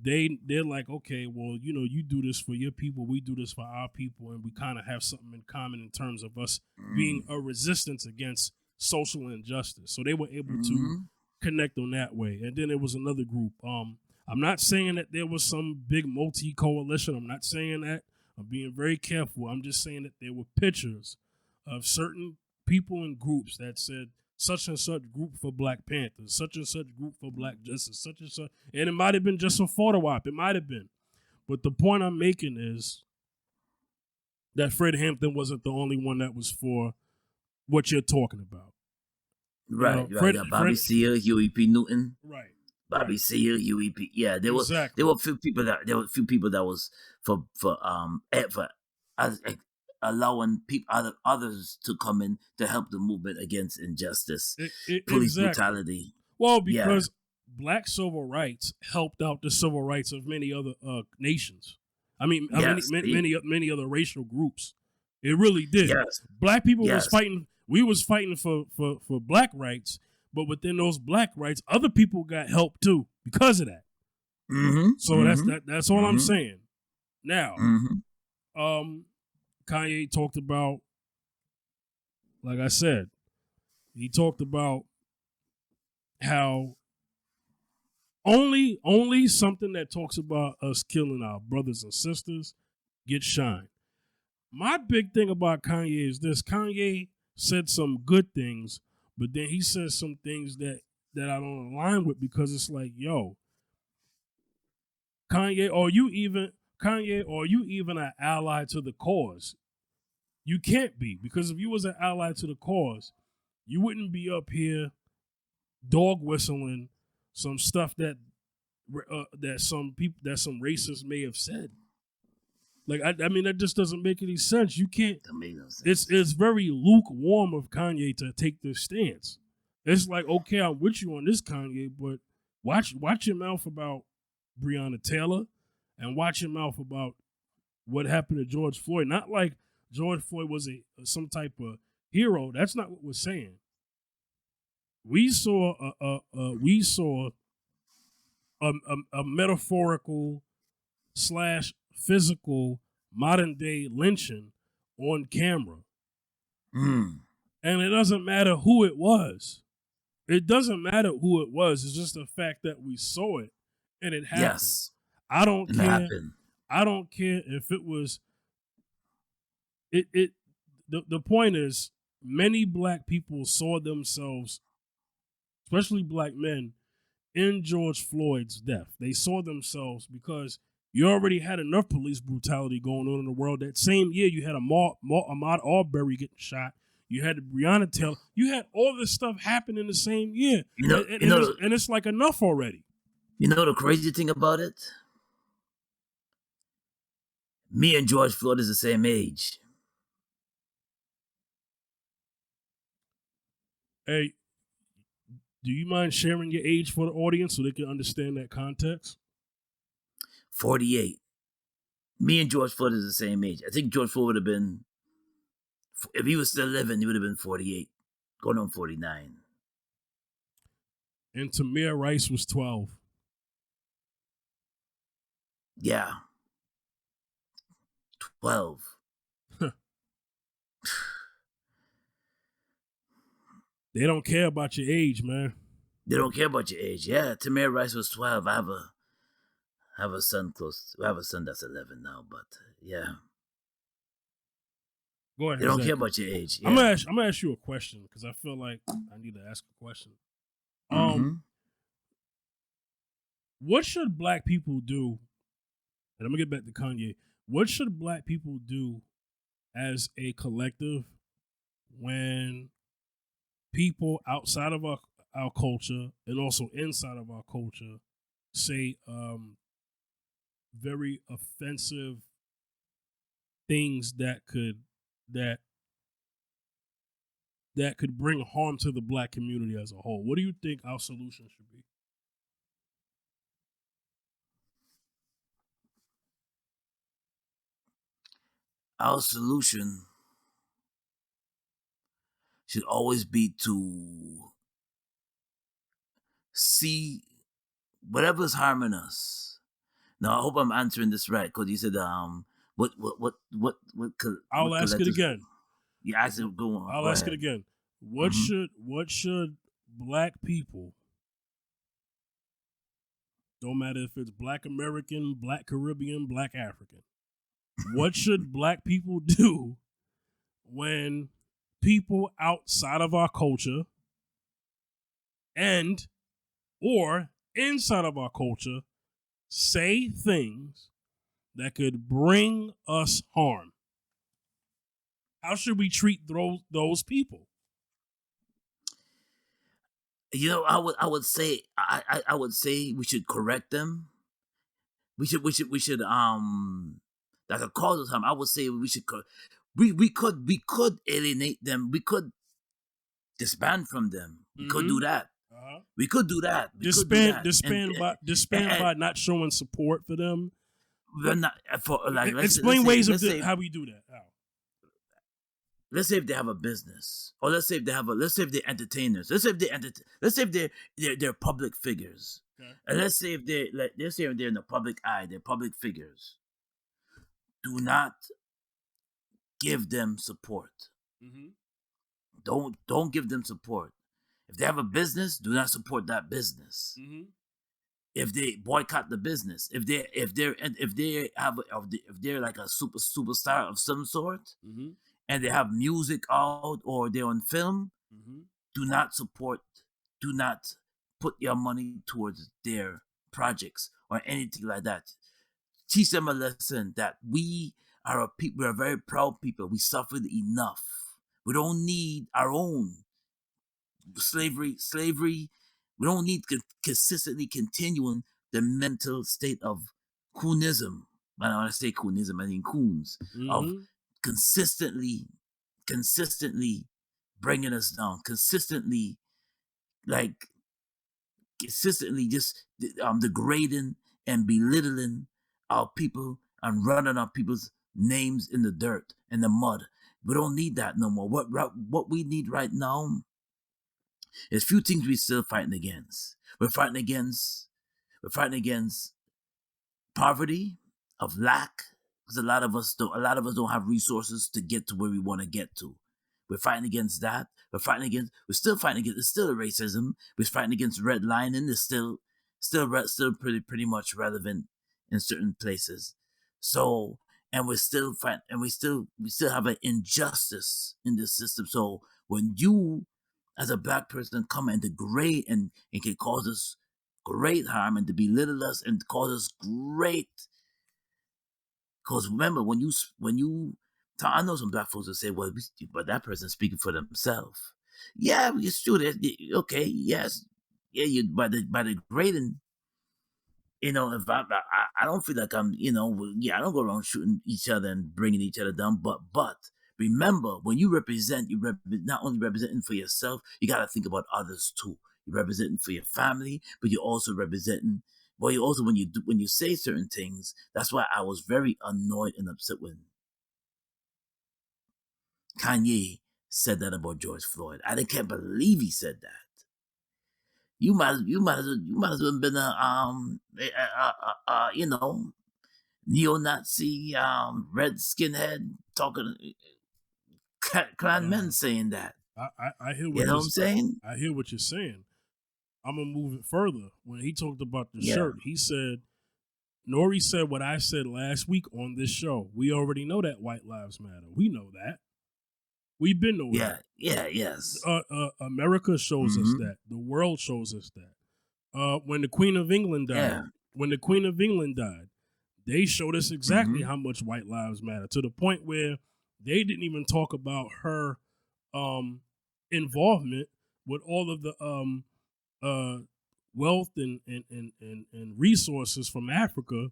Mm-hmm. they're like, okay, well, you do this for your people, we do this for our people, and we kind of have something in common in terms of us being a resistance against social injustice. So they were able to Mm-hmm. connect on that way. And then there was another group. I'm not saying that there was some big multi coalition. I'm not saying that. I'm being very careful. I'm just saying that there were pictures of certain people and groups that said such and such group for Black Panthers, such and such group for Black Justice, such and such. And it might have been just a photo op. It might have been. But the point I'm making is that Fred Hampton wasn't the only one that was for what you're talking about. Right, right. Fred, Yeah, Fred, Bobby Seale, Huey P. Newton, right, Bobby right, Seale, Huey P. Yeah, there exactly. were a few people that was for allowing people others to come in to help the movement against injustice, police Exactly. brutality. Well, Yeah. because Black civil rights helped out the civil rights of many other nations. Yes. Many other racial groups. It really did. Yes. Black people was Yes. fighting. We was fighting for Black rights, but within those Black rights, other people got help too because of that. Mm-hmm. So Mm-hmm. that's all I'm Mm-hmm. saying. Now, Mm-hmm. um, Kanye talked about, like I said, he talked about how only something that talks about us killing our brothers and sisters gets shine. My big thing about Kanye is this: Kanye said some good things, but then he says some things that I don't align with, because it's like, yo, Kanye, are you even an ally to the cause? You can't be, because if you was an ally to the cause, you wouldn't be up here dog whistling some stuff that some racists may have said. Like, I mean, that just doesn't make any sense. You can't. That made no sense. It's very lukewarm of Kanye to take this stance. It's like, okay, I'm with you on this, Kanye, but watch your mouth about Breonna Taylor, and watch your mouth about what happened to George Floyd. Not like George Floyd was some type of hero. That's not what we're saying. We saw a metaphorical slash physical modern day lynching on camera. Mm. And it doesn't matter who it was. It doesn't matter who it was. It's just the fact that we saw it and it happened. Yes. I don't It care. happened. I don't care if it was it the point is, many Black people saw themselves, especially Black men, in George Floyd's death. They saw themselves because you already had enough police brutality going on in the world. That same year, you had Ahmaud Arbery getting shot. You had Breonna Taylor. You had all this stuff happen in the same year, and it's like enough already. You know the crazy thing about it? Me and George Floyd is the same age. Hey, do you mind sharing your age for the audience so they can understand that context? 48. Me and George Floyd is the same age. I think George Floyd would have been, if he was still living, he would have been 48, going on 49. And Tamir Rice was 12. Yeah, 12. They don't care about your age, man. They don't care about your age. Yeah, Tamir Rice was 12. I have a son close. I have a son that's 11 now, but yeah. Go ahead, They don't Zach. care about your age. Yeah. I'm gonna ask you a question because I feel like I need to ask a question. Mm-hmm. What should Black people do? And I'm gonna get back to Kanye. What should Black people do as a collective when people outside of our culture and also inside of our culture say very offensive things that that could bring harm to the Black community as a whole? What do you think our solution should be? Our solution should always be to see whatever's harming us. Now I hope I'm answering this right because you said I'll what could ask let it us. again. Yeah, I said go on. I'll Go ask it ahead. again. Hmm. What should black people, don't matter if it's black American, black Caribbean, black African, what should black people do when people outside of our culture and or inside of our culture say things that could bring us harm? How should we treat those people? You know, I would say we should correct them. We should like a cause of time. I would say we should we could alienate them. We could disband from them. We could Mm-hmm. do that. Uh-huh. We could do that. We could do Disband, that. disband And by not showing support for them. we're not for like Explain ways of how we do that. How? let's say if they have a business, or let's say if they're entertainers, let's say if they're public figures, Okay. and let's say if they're in the public eye, they're public figures. Do not give them support. Mm-hmm. Don't give them support. If they have a business, do not support that business. Mm-hmm. If they boycott the business, if they're like a superstar of some sort, Mm-hmm. and they have music out or they're on film, Mm-hmm. do not support, do not put your money towards their projects or anything like that. Teach them a lesson that we are a people, we're a very proud people. We suffered enough. We don't need our own slavery. We don't need consistently continuing the mental state of coonism. When I say coonism, I mean coons of Mm-hmm. consistently, consistently bringing us down, like consistently just degrading and belittling our people and running our people's names in the dirt and the mud. We don't need that no more. What we need right now is few things we're still fighting against. We're fighting against poverty, of lack, because a lot of us don't have resources to get to where we want to get to. We're fighting against that. We're still fighting against. It's still racism. We're fighting against redlining. It's still pretty much relevant in certain places. So, and we're still fighting, and we still have an injustice in this system. So when you, as a black person, come and degrade and can cause us great harm and to belittle us and cause us great. Because remember, I know some black folks will say, "Well, but that person's speaking for themselves." Yeah, it's true. Okay, yes, yeah. You by the grading, if I don't feel like yeah, I don't go around shooting each other and bringing each other down. But remember, when you represent, not only representing for yourself, you got to think about others too. You're representing for your family, but you're also representing. Well, you also when you say certain things. That's why I was very annoyed and upset when Kanye said that about George Floyd. I can't believe he said that. You might as well been neo-Nazi red skinhead talking clan men Wow. saying that. I hear You what know what I'm saying? I hear what you're saying. I'm gonna move it further. When he talked about the Yeah, shirt, he said, Nori said what I said last week on this show. We already know that white lives matter. We know that. We've been knowing yeah, that. yeah, yes. America shows us Mm-hmm. that. The world shows us that. When the Queen of England died, Yeah. they showed us exactly Mm-hmm. how much white lives matter, to the point where they didn't even talk about her um, involvement with all of the uh, wealth and resources from Africa,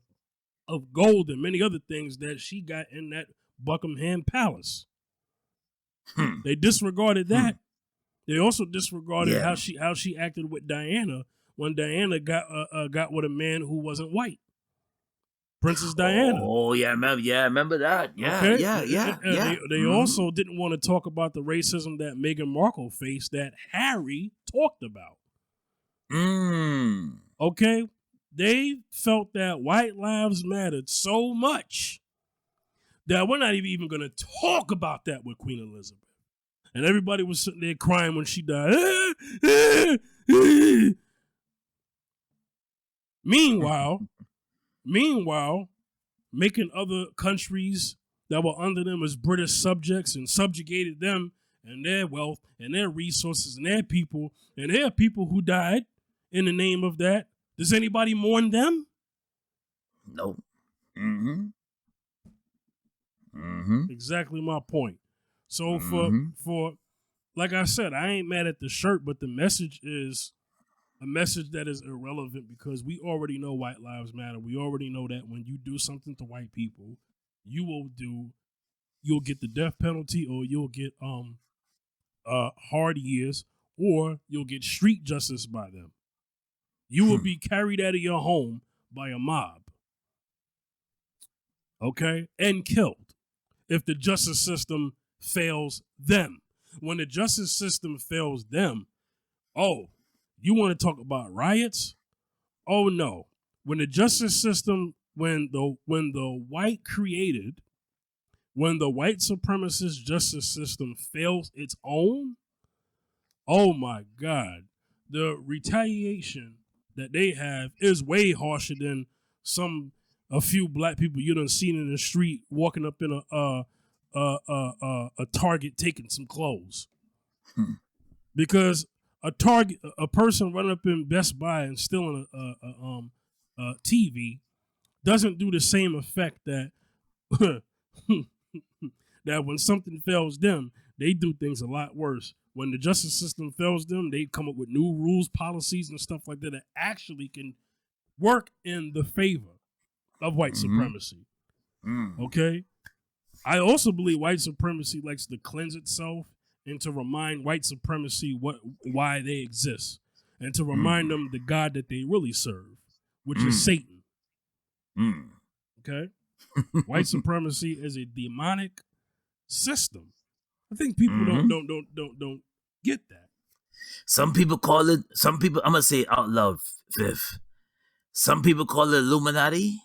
of gold and many other things that she got in that Buckingham Palace. Hmm. They disregarded Hmm. that. They also disregarded Yeah. how she acted with Diana when Diana got with a man who wasn't white, Princess Diana. Oh yeah, I remember that. Yeah, Okay, yeah, yeah, yeah. they Mm-hmm. also didn't want to talk about the racism that Meghan Markle faced that Harry talked about. Mm. Okay, they felt that white lives mattered so much that we're not even going to talk about that with Queen Elizabeth. And everybody was sitting there crying when she died. Meanwhile, making other countries that were under them as British subjects and subjugated them and their wealth and their resources and their people, and there are people who died in the name of that. Does anybody mourn them? Nope. Mm-hmm. Mm-hmm. Exactly my point. So Mm-hmm. for like I said, I ain't mad at the shirt, but the message is a message that is irrelevant because we already know white lives matter. We already know that when you do something to white people, you'll get the death penalty, or you'll get hard years, or you'll get street justice by them. You will be carried out of your home by a mob. Okay? And killed if the justice system fails them. When the justice system fails them, oh, you want to talk about riots? Oh no. When the justice system, when the white supremacist justice system fails its own, oh my God, the retaliation that they have is way harsher than a few black people you done seen in the street walking up in a Target taking some clothes. Because a person running up in Best Buy and stealing a TV doesn't do the same effect that that when something fails them, they do things a lot worse. When the justice system fails them, they come up with new rules, policies, and stuff like that that actually can work in the favor of white supremacy. Okay? I also believe white supremacy likes to cleanse itself and to remind white supremacy why they exist, and to remind them the God that they really serve, which is Satan. Okay? White supremacy is a demonic system. I think people don't get that. Some people call it. Some people. I'm gonna say it out loud, Fifth. Some people call it Illuminati.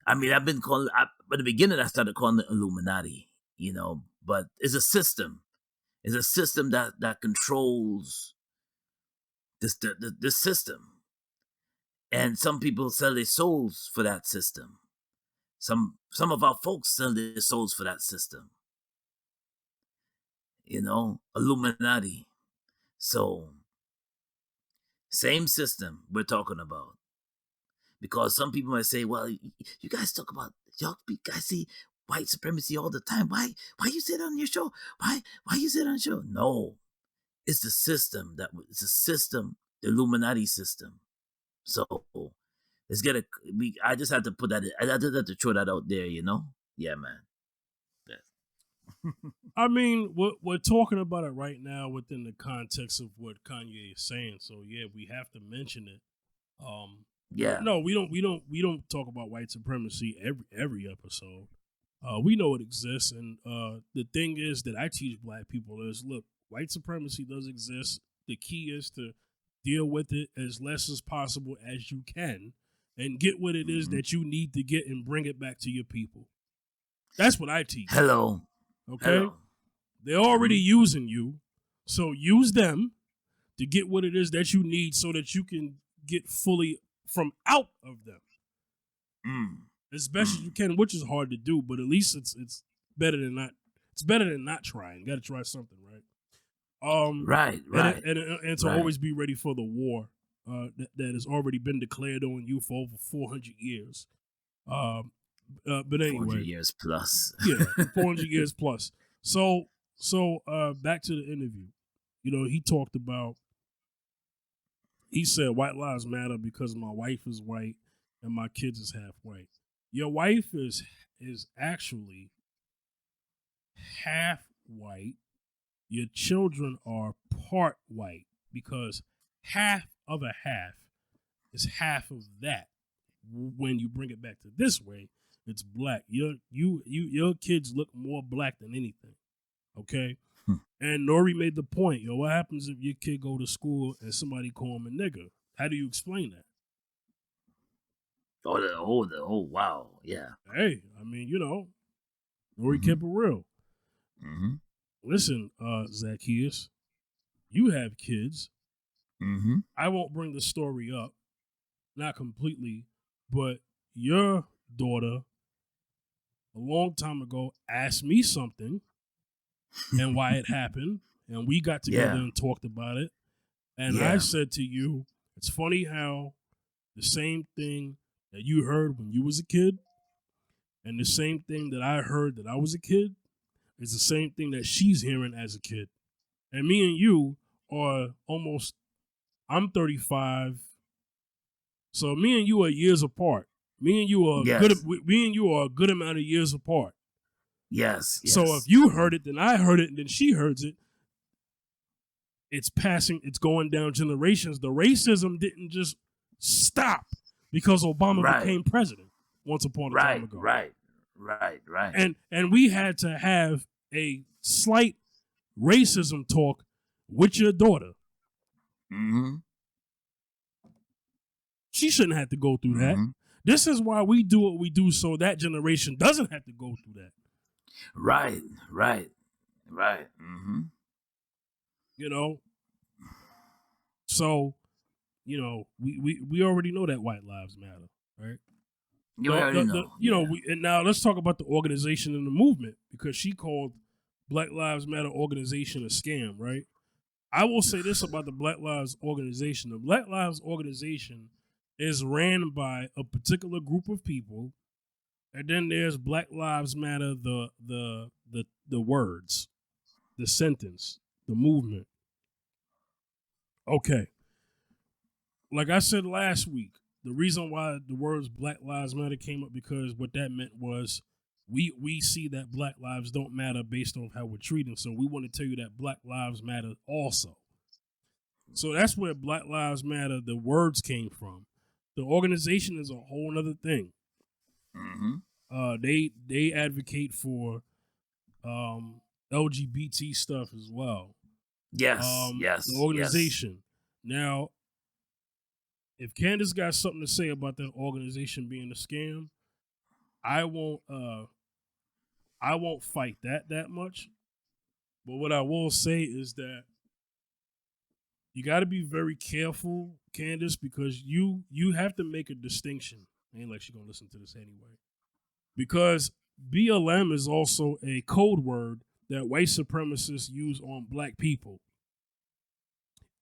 I mean, I've been calling. At the beginning, I started calling it Illuminati. But it's a system. It's a system that controls this system, and some people sell their souls for that system. Some of our folks sell their souls for that system. Illuminati. So, same system we're talking about. Because some people might say, well, you guys talk about, y'all guys see white supremacy all the time. Why you say it on your show? Why you say it on the show? No. It's the system the Illuminati system. So I just had to put that in. I just had to throw that out there, Yeah, man. I mean, we're talking about it right now within the context of what Kanye is saying. So yeah, we have to mention it. Yeah. No, we don't talk about white supremacy every episode. We know it exists, and the thing is that I teach black people is, look, white supremacy does exist. The key is to deal with it as less as possible as you can, and get what it is that you need to get and bring it back to your people. That's what I teach. Hello. Okay? Hello. They're already using you, so use them to get what it is that you need so that you can get fully from out of them. As best as you can, which is hard to do, but at least it's better than not. It's better than not trying. Got to try something, right? Right. And to always be ready for the war that has already been declared on you for over 400 years. But anyway, 400 years plus. Yeah, 400 years plus. So back to the interview. He said white lives matter because my wife is white and my kids is half white. Your wife is actually half white. Your children are part white because half of a half is half of that. When you bring it back to this way, it's black. Your kids look more black than anything. Okay? And Nori made the point, what happens if your kid go to school and somebody call him a nigger? How do you explain that? Wow, yeah. Hey, I mean, Nori Mm-hmm. kept it real. Mm-hmm. Listen, Zacchaeus, you have kids. Mm-hmm. I won't bring the story up, not completely, but your daughter a long time ago asked me something and why it happened, and we got together Yeah. and talked about it. And I Yeah. said to you, it's funny how the same thing that you heard when you was a kid and the same thing that I heard that I was a kid is the same thing that she's hearing as a kid. And me and you are almost, I'm 35. So me and you are years apart. Yes. Me and you are a good amount of years apart. Yes. So if Yes. you heard it, then I heard it, and then she heard it. It's passing, it's going down generations. The racism didn't just stop because Obama Right. became president once upon a time Right. ago. Right. Right. Right. And we had to have a slight racism talk with your daughter. Mm-hmm. She shouldn't have to go through that. Mm-hmm. This is why we do what we do so that generation doesn't have to go through that. Right. Right. Right. Mm-hmm. You know? So, we already know that white lives matter, right? You already know. Yeah. And now let's talk about the organization and the movement because she called Black Lives Matter organization a scam, right? I will say this about the Black Lives organization. The Black Lives organization is ran by a particular group of people, and then there's Black Lives Matter, the words, the sentence, the movement. Okay. Like I said last week, the reason why the words Black Lives Matter came up because what that meant was we see that Black lives don't matter based on how we're treating. So we want to tell you that Black Lives Matter also. So that's where Black Lives Matter, the words came from. The organization is a whole other thing. Mm-hmm. They advocate for LGBT stuff as well. Yes. The Yes. Yes. organization. Now, if Candace got something to say about that organization being a scam, I won't I won't fight that much. But what I will say is that you got to be very careful, Candace, because you have to make a distinction. Ain't like she gonna listen to this anyway. Because BLM is also a code word that white supremacists use on black people.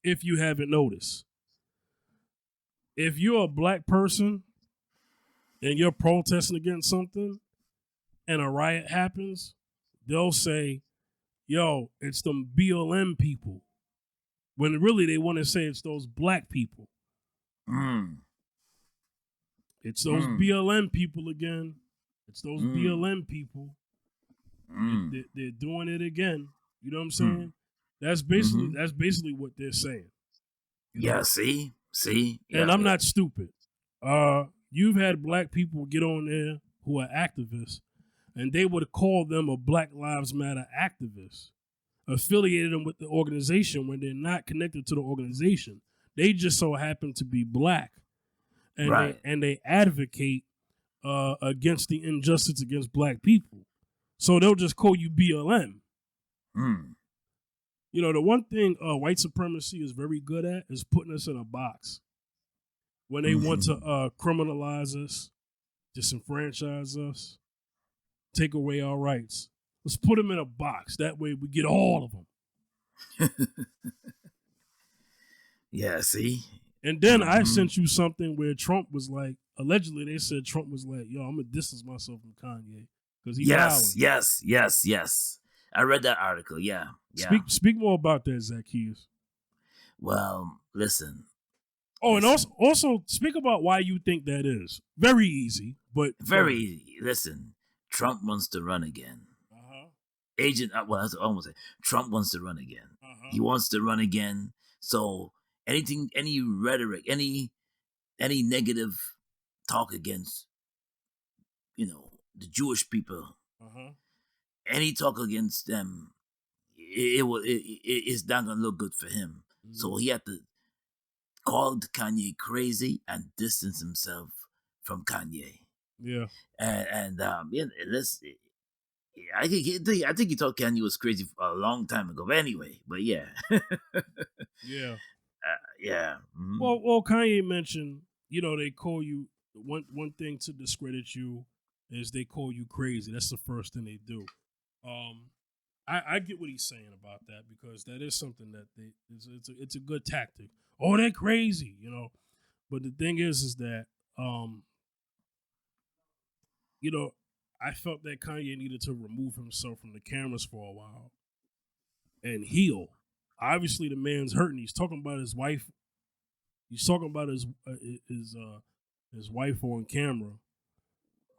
If you haven't noticed, if you're a black person and you're protesting against something and a riot happens, they'll say, "Yo, it's them BLM people." When really they want to say it's those black people. Mm. It's those Mm. BLM people again. It's those Mm. BLM people. Mm. They're doing it again. You know what I'm Mm. saying? That's Mm-hmm. basically what they're saying. You Yeah. know, See. See. and Yeah. I'm Yeah. not stupid. You've had black people get on there who are activists, and they would call them a Black Lives Matter activist, affiliated them with the organization when they're not connected to the organization. They just so happen to be black, and Right. they advocate against the injustice against black people. So they'll just call you BLM. Mm. The one thing white supremacy is very good at is putting us in a box. When they want to Mm-hmm. criminalize us, disenfranchise us, take away our rights, let's put them in a box. That way we get all of them. Yeah. See. And then I Mm-hmm. sent you something where Trump was like, allegedly they said Trump was like, yo, I'm going to distance myself from Kanye because he Yes. wilding. Yes. Yes. Yes. I read that article. Yeah. Yeah. Speak more about that, Zacchaeus. Well, listen. Oh, and Listen. also speak about why you think that is. Very easy, but go Very ahead. easy. Listen. Trump wants to run again. Uh-huh. Well, that's what I almost say. Trump wants to run again. Uh-huh. He wants to run again. So anything, any rhetoric, any negative talk against, the Jewish people, Uh-huh. any talk against them, it's not gonna look good for him. Mm-hmm. So he had to call Kanye crazy and distance himself from Kanye. Yeah. And yeah, let's. I think he thought Kanye was crazy a long time ago. But anyway, but yeah, Yeah. yeah. Well, Kanye mentioned, they call you one thing to discredit you is they call you crazy. That's the first thing they do. Um, I get what he's saying about that because that is something that it's a good tactic. Oh, they're crazy, But the thing is that um, you know, I felt that Kanye needed to remove himself from the cameras for a while and heal. Obviously, the man's hurting. He's talking about his wife. He's talking about his wife on camera.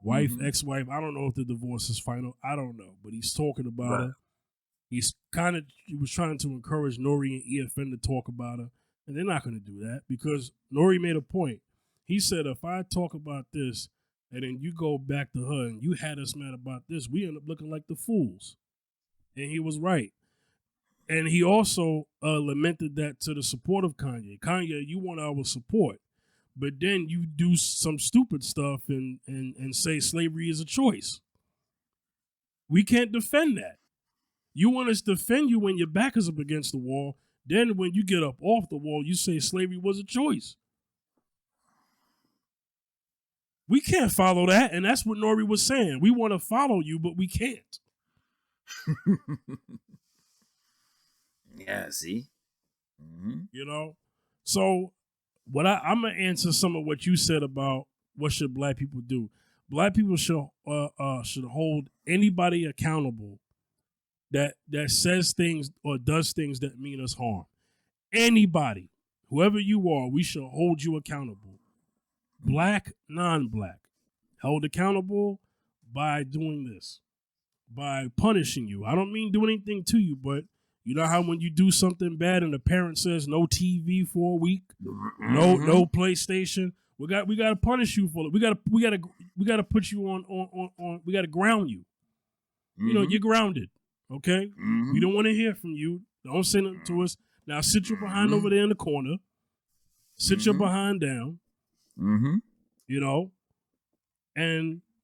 Wife, Mm-hmm. ex-wife. I don't know if the divorce is final. I don't know, but he's talking about Right. her. He was trying to encourage Nori and EFN to talk about her, and they're not going to do that because Nori made a point. He said, if I talk about this and then you go back to her and you had us mad about this, we end up looking like the fools. And he was right. And he also lamented that to the support of Kanye. Kanye, you want our support, but then you do some stupid stuff and say slavery is a choice. We can't defend that. You want us to defend you when your back is up against the wall. Then when you get up off the wall, you say slavery was a choice. We can't follow that. And that's what Nori was saying. We want to follow you, but we can't. Yeah. See. Mm-hmm. So I'm going to answer some of what you said about what should black people do. Black people should hold anybody accountable that says things or does things that mean us harm. Anybody, whoever you are, we should hold you accountable. Black, non-black, held accountable by doing this, by punishing you. I don't mean do anything to you, but you know how when you do something bad and the parent says no TV for a week, no PlayStation, we got to punish you for it. We got to put you on. We got to ground you. You're grounded. Okay, we don't want to hear from you. Don't say nothing to us. Now sit your behind over there in the corner. Sit your behind down. And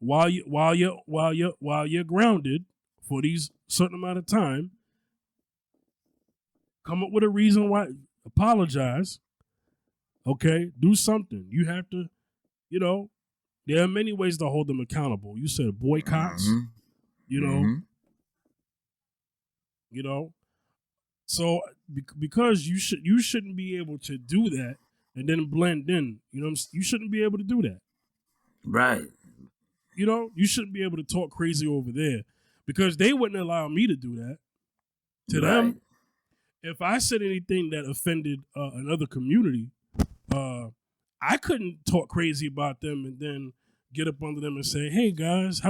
while you're grounded for these certain amount of time, come up with a reason why. Apologize. Okay, do something. You have to. There are many ways to hold them accountable. You said boycotts. You know. So because you shouldn't be able to do that and then blend in. You shouldn't be able to do that. Right. You shouldn't be able to talk crazy over there because they wouldn't allow me to do that. To them, if I said anything that offended another community, I couldn't talk crazy about them and then get up under them and say, "Hey guys,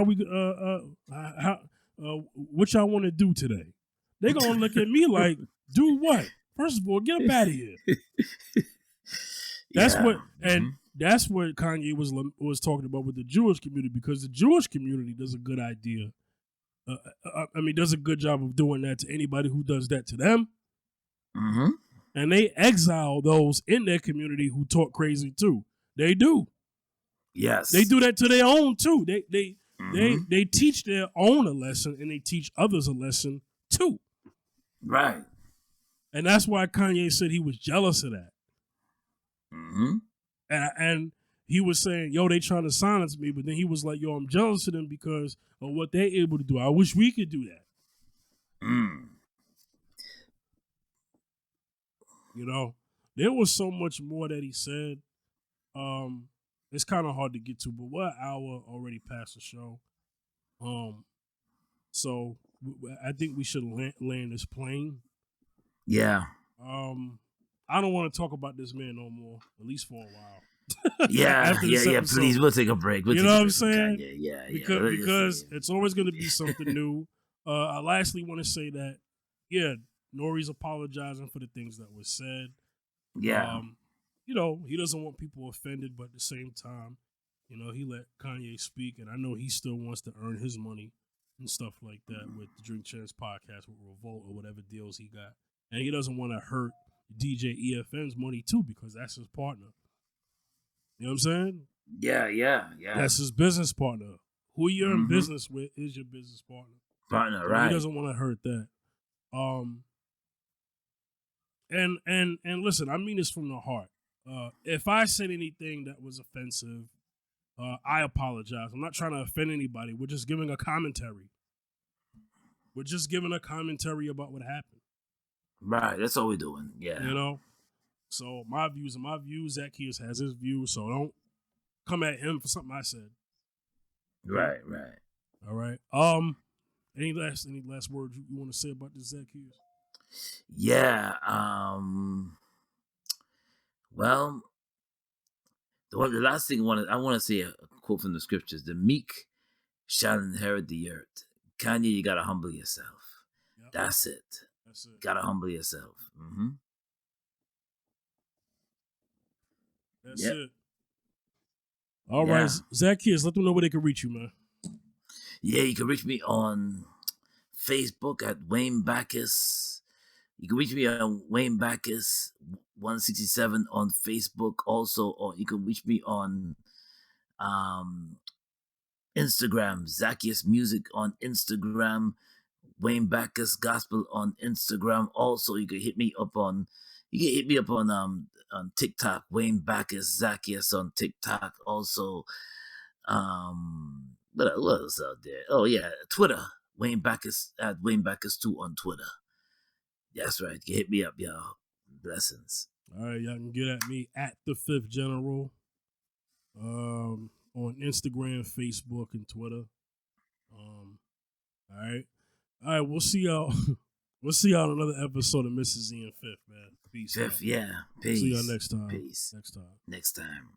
what y'all want to do today?" They're gonna look at me like, "Do what? First of all, get up out of here." That's what that's what Kanye was talking about with the Jewish community because the Jewish community does a good idea. Does a good job of doing that to anybody who does that to them. And they exile those in their community who talk crazy too. They do. Yes. They do that to their own too. They teach their own a lesson and they teach others a lesson too. Right. And that's why Kanye said he was jealous of that. And he was saying, yo, they trying to silence me, but then he was like, yo, I'm jealous of them because of what they're able to do. I wish we could do that. There was so much more that he said. It's kind of hard to get to, but we're an hour already past the show. So I think we should land this plane. Yeah. I don't want to talk about this man no more, at least for a while. Yeah. Please, we'll take a break. You know what I'm saying? Yeah. Because it's always going to be something new. I lastly want to say that, Nori's apologizing for the things that were said. Yeah. He doesn't want people offended, but at the same time, he let Kanye speak, and I know he still wants to earn his money and stuff like that with the Drink Champs podcast with Revolt or whatever deals he got. And he doesn't want to hurt DJ EFN's money too because that's his partner. You know what I'm saying? Yeah. That's his business partner. Who you're in Mm-hmm. business with is your business partner. Partner, So right? he doesn't want to hurt that. And listen, I mean this from the heart. If I said anything that was offensive, I apologize. I'm not trying to offend anybody. We're just giving a commentary. We're just giving a commentary about what happened. Right. That's all we're doing. Yeah. You know? So my views are my views. Zacchaeus has his views. So don't come at him for something I said. Right. All right. Any last words you want to say about this, Zacchaeus? Yeah. Well, the last thing I want to say a quote from the scriptures: "The meek shall inherit the earth." Kanye, you gotta humble yourself. Yep. That's it. Gotta humble yourself. Mm-hmm. That's it. All right, Zacchaeus, let them know where they can reach you, man. Yeah, you can reach me on Facebook at Wayne Backus. You can reach me on Wayne Backus 167 on Facebook. Also, or you can reach me on Instagram, Zacchaeus Music on Instagram, Wayne Backus Gospel on Instagram. Also, you can hit me up on TikTok, Wayne Backus Zacchaeus on TikTok. Also, what else out there? Oh yeah, Twitter, Wayne Backus at Wayne Backus 2 on Twitter. That's right. You hit me up, y'all. Blessings. All right, y'all can get at me at the Fifth General. On Instagram, Facebook, and Twitter. All right. We'll see y'all. We'll see y'all on another episode of Mrs. Z and Fifth, man. Peace. Fifth, yeah. Peace. See y'all next time. Peace. Next time. Next time.